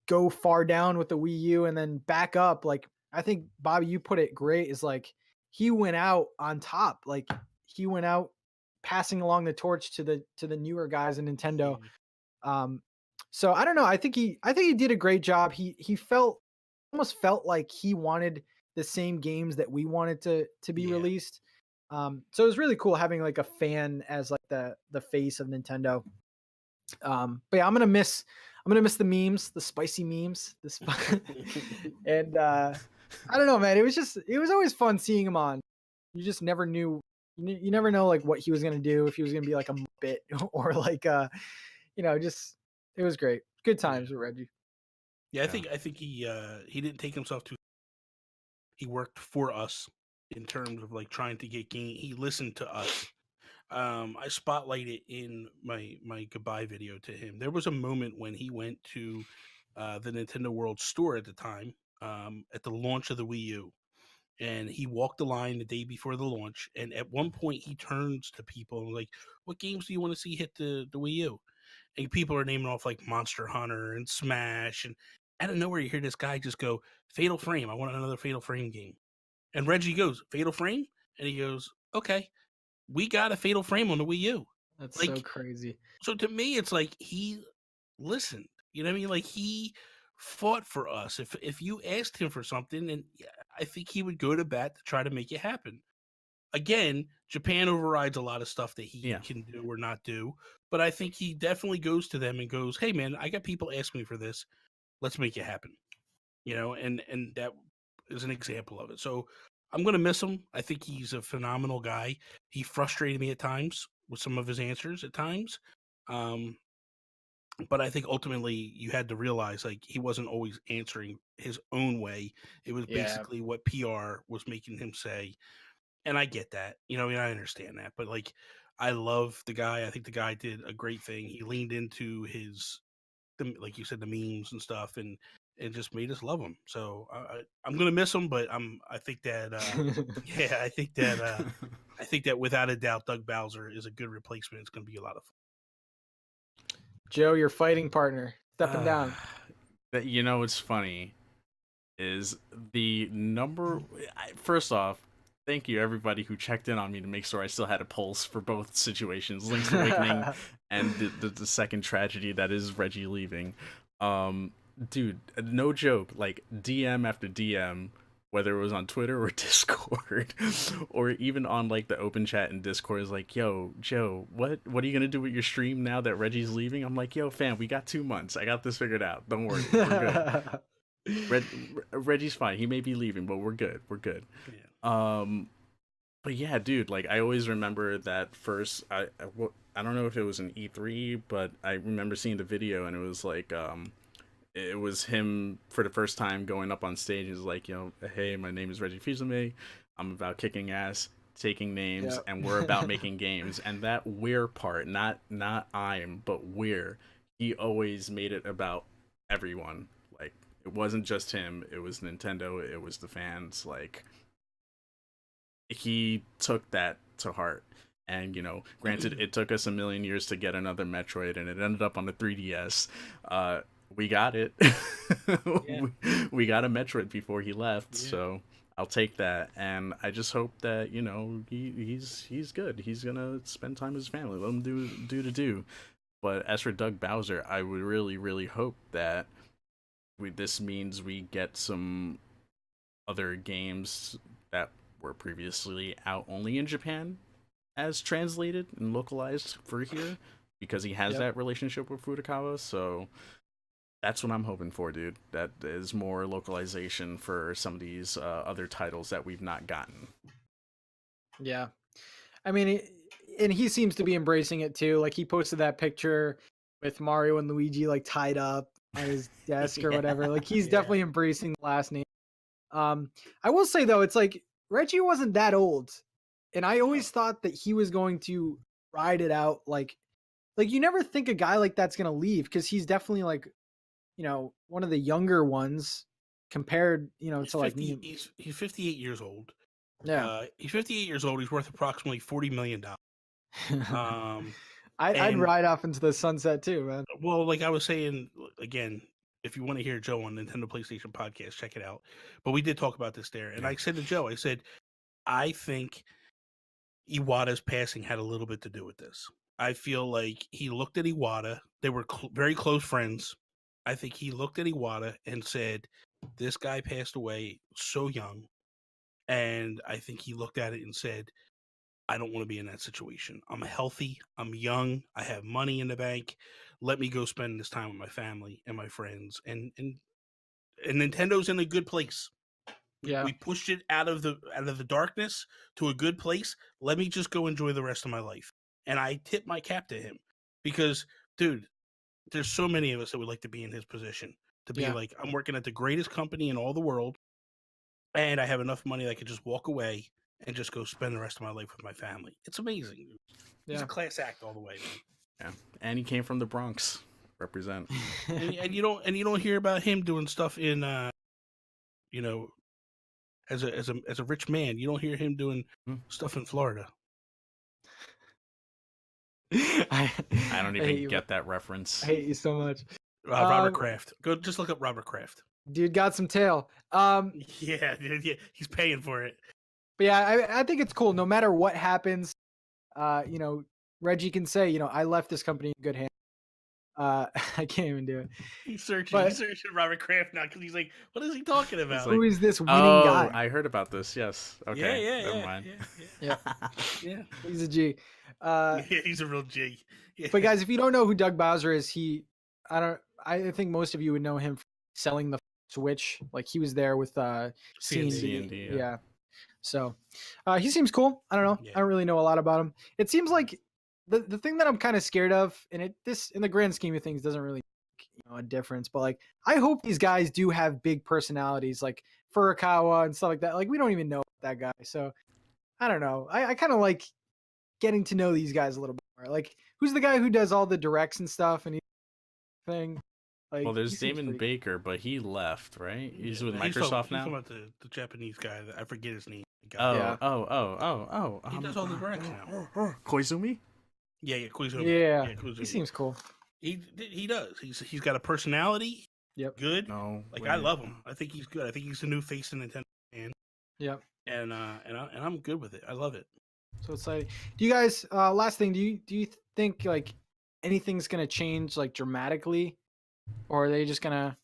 go far down with the Wii U and then back up. Like I think Bobby, you put it great, is like he went out on top. Like he went out passing along the torch to the newer guys in Nintendo. So I don't know. I think he did a great job. He almost felt like he wanted the same games that we wanted to be Yeah. released. So it was really cool having like a fan as like the face of Nintendo. But yeah, I'm gonna miss the memes, the spicy memes, and I don't know, man. It was always fun seeing him on. You just never knew. You never know like what he was gonna do, if he was gonna be like a Muppet or like you know, just it was great. Good times with Reggie. Yeah, I think he didn't take himself too. He worked for us in terms of like trying to get game. He listened to us. I spotlighted in my goodbye video to him. There was a moment when he went to the Nintendo World Store at the time, at the launch of the Wii U, and he walked the line the day before the launch. And at one point, he turns to people and was like, "What games do you want to see hit the Wii U?" And people are naming off like Monster Hunter and Smash, and out of nowhere, you hear this guy just go, "Fatal Frame. I want another Fatal Frame game." And Reggie goes, "Fatal Frame?" And he goes, "Okay, we got a Fatal Frame on the Wii U." That's so Like, crazy. so to me, it's like he listened. You know what I mean? Like he fought for us. If you asked him for something, and yeah, I think he would go to bat to try to make it happen. Again, Japan overrides a lot of stuff that he Yeah. can do or not do, but I think he definitely goes to them and goes, "Hey, man, I got people asking me for this. Let's make it happen." You know, and that is an example of it. So I'm gonna miss him. I think he's a phenomenal guy. He frustrated me at times with some of his answers at times. Um, but I think ultimately you had to realize like he wasn't always answering his own way. It was Yeah. basically what PR was making him say. And I get that. You know, I mean, I understand that. But like I love the guy. I think the guy did a great thing. He leaned into like you said, the memes and stuff, and just made us love him. So I'm gonna miss him, but I think that yeah, I think that without a doubt, Doug Bowser is a good replacement. It's gonna be a lot of fun. Joe, your fighting partner, stepping down. That, you know, what's funny is the number. First off, thank you everybody who checked in on me to make sure I still had a pulse for both situations, Link's Awakening and the second tragedy that is Reggie leaving. Dude, no joke, like DM after DM, whether it was on Twitter or Discord, or even on like the open chat in Discord, is like, "Yo, Joe, what are you gonna do with your stream now that Reggie's leaving?" I'm like, "Yo, fam, we got 2 months. I got this figured out. Don't worry, we're good." Reggie's fine. He may be leaving, but we're good. We're good. Yeah. But yeah, dude, like I always remember that first. I don't know if it was an E3, but I remember seeing the video and it was like it was him for the first time going up on stage. He's like, hey, my name is Reggie Fils-Aimé. I'm about kicking ass, taking names, Yep. and we're about making games. And that we're part, not I'm, but we're. He always made it about everyone. Like it wasn't just him. It was Nintendo. It was the fans. Like he took that to heart. And granted, it took us a million years to get another Metroid, and it ended up on the 3DS. We got it. Yeah. we got a Metroid before he left, Yeah. so I'll take that. And I just hope that he's good. He's gonna spend time with his family. Let him do. But as for Doug Bowser, I would really, really hope that this means we get some other games that were previously out only in Japan as translated and localized for here, because he has that relationship with Furukawa. So that's what I'm hoping for, dude. That is more localization for some of these other titles that we've not gotten. Yeah. I mean, and he seems to be embracing it too. Like he posted that picture with Mario and Luigi like tied up on his desk or whatever. Like he's definitely embracing the last name. I will say though, it's like Reggie wasn't that old, and I always thought that he was going to ride it out. Like you never think a guy like that's gonna leave because he's definitely like, one of the younger ones compared, He's to like 50, me. he's 58 years old. Yeah. He's 58 years old. He's worth approximately $40 million. I'd And ride off into the sunset too, man. well, like I was saying again, if you want to hear Joe on Nintendo PlayStation podcast, check it out. But we did talk about this there, and I said to Joe, I said, I think Iwata's passing had a little bit to do with this. I feel like he looked at Iwata. They were very close friends. I think he looked at Iwata and said, "This guy passed away so young," and I think he looked at it and said, I don't want to be in that situation. I'm healthy. I'm young. I have money in the bank. Let me go spend this time with my family and my friends. And Nintendo's in a good place. Yeah. We pushed it out of the darkness to a good place. Let me just go enjoy the rest of my life. And I tip my cap to him because, dude, there's so many of us that would like to be in his position. To be like, I'm working at the greatest company in all the world, and I have enough money that I could just walk away and just go spend the rest of my life with my family. It's amazing. He's a class act all the way, man. Yeah, and he came from the Bronx. Represent. and you don't hear about him doing stuff in as a rich man. You don't hear him doing stuff in Florida. I don't even get that reference. I hate you so much. Robert Kraft. Go just look up Robert Kraft. Dude got some tail. Yeah, he's paying for it. But yeah, I think it's cool. No matter what happens, Reggie can say, I left this company in good hands. I can't even do it. He's searching Robert Kraft now because he's like, what is he talking about? Who is this winning guy? I heard about this. Yes. Okay. Never mind. Yeah. He's a G. He's a real G. Yeah. But guys, if you don't know who Doug Bowser is, I think most of you would know him for selling the Switch. Like he was there with C&D. Yeah. So he seems cool. I don't know. I don't really know a lot about him. It seems like the thing that I'm kind of scared of, and this in the grand scheme of things doesn't really make a difference, but like I hope these guys do have big personalities like Furukawa and stuff like that. Like we don't even know that guy. So I don't know. I kind of like getting to know these guys a little bit more. Like who's the guy who does all the directs and stuff and thing? Like, well, there's Damon Baker, but he left, right? He's with Microsoft he's now. Talking about the Japanese guy. I forget his name. Oh. He does all the directs now. Koizumi? Yeah, Koizumi. Yeah, Koizumi. He seems cool. He does. He's got a personality. Yep. Good. No. I love him. I think he's good. I think he's the new face of Nintendo. Yep. And I'm good with it. I love it. So exciting. Do you guys? Last thing. Do you think like anything's gonna change like dramatically, or are they just gonna?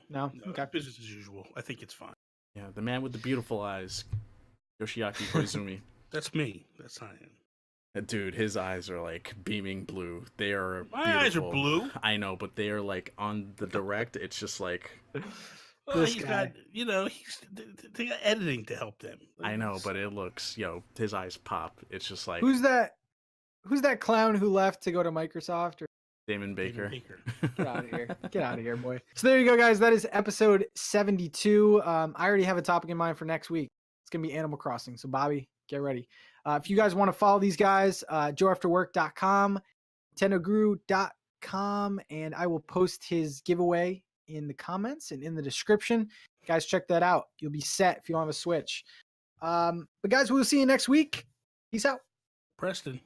No. Okay. Business as usual. I think it's fine. Yeah, the man with the beautiful eyes, Yoshiaki Koizumi. That's me. That's not him. Dude, his eyes are like beaming blue. They are My eyes are blue. I know, but they are like on the direct. It's just like Well, This he's guy. got, they got editing to help them. I know, but it looks, his eyes pop. It's just like Who's that? Who's that clown who left to go to Microsoft? Or Damon David Baker. Baker. get out of here! Get out of here, boy. So there you go, guys. That is episode 72. I already have a topic in mind for next week. It's gonna be Animal Crossing. So Bobby, get ready. If you guys want to follow these guys, joeafterwork.com, nintendoguru.com, and I will post his giveaway in the comments and in the description. Guys, check that out. You'll be set if you don't have a Switch. But guys, we'll see you next week. Peace out. Preston.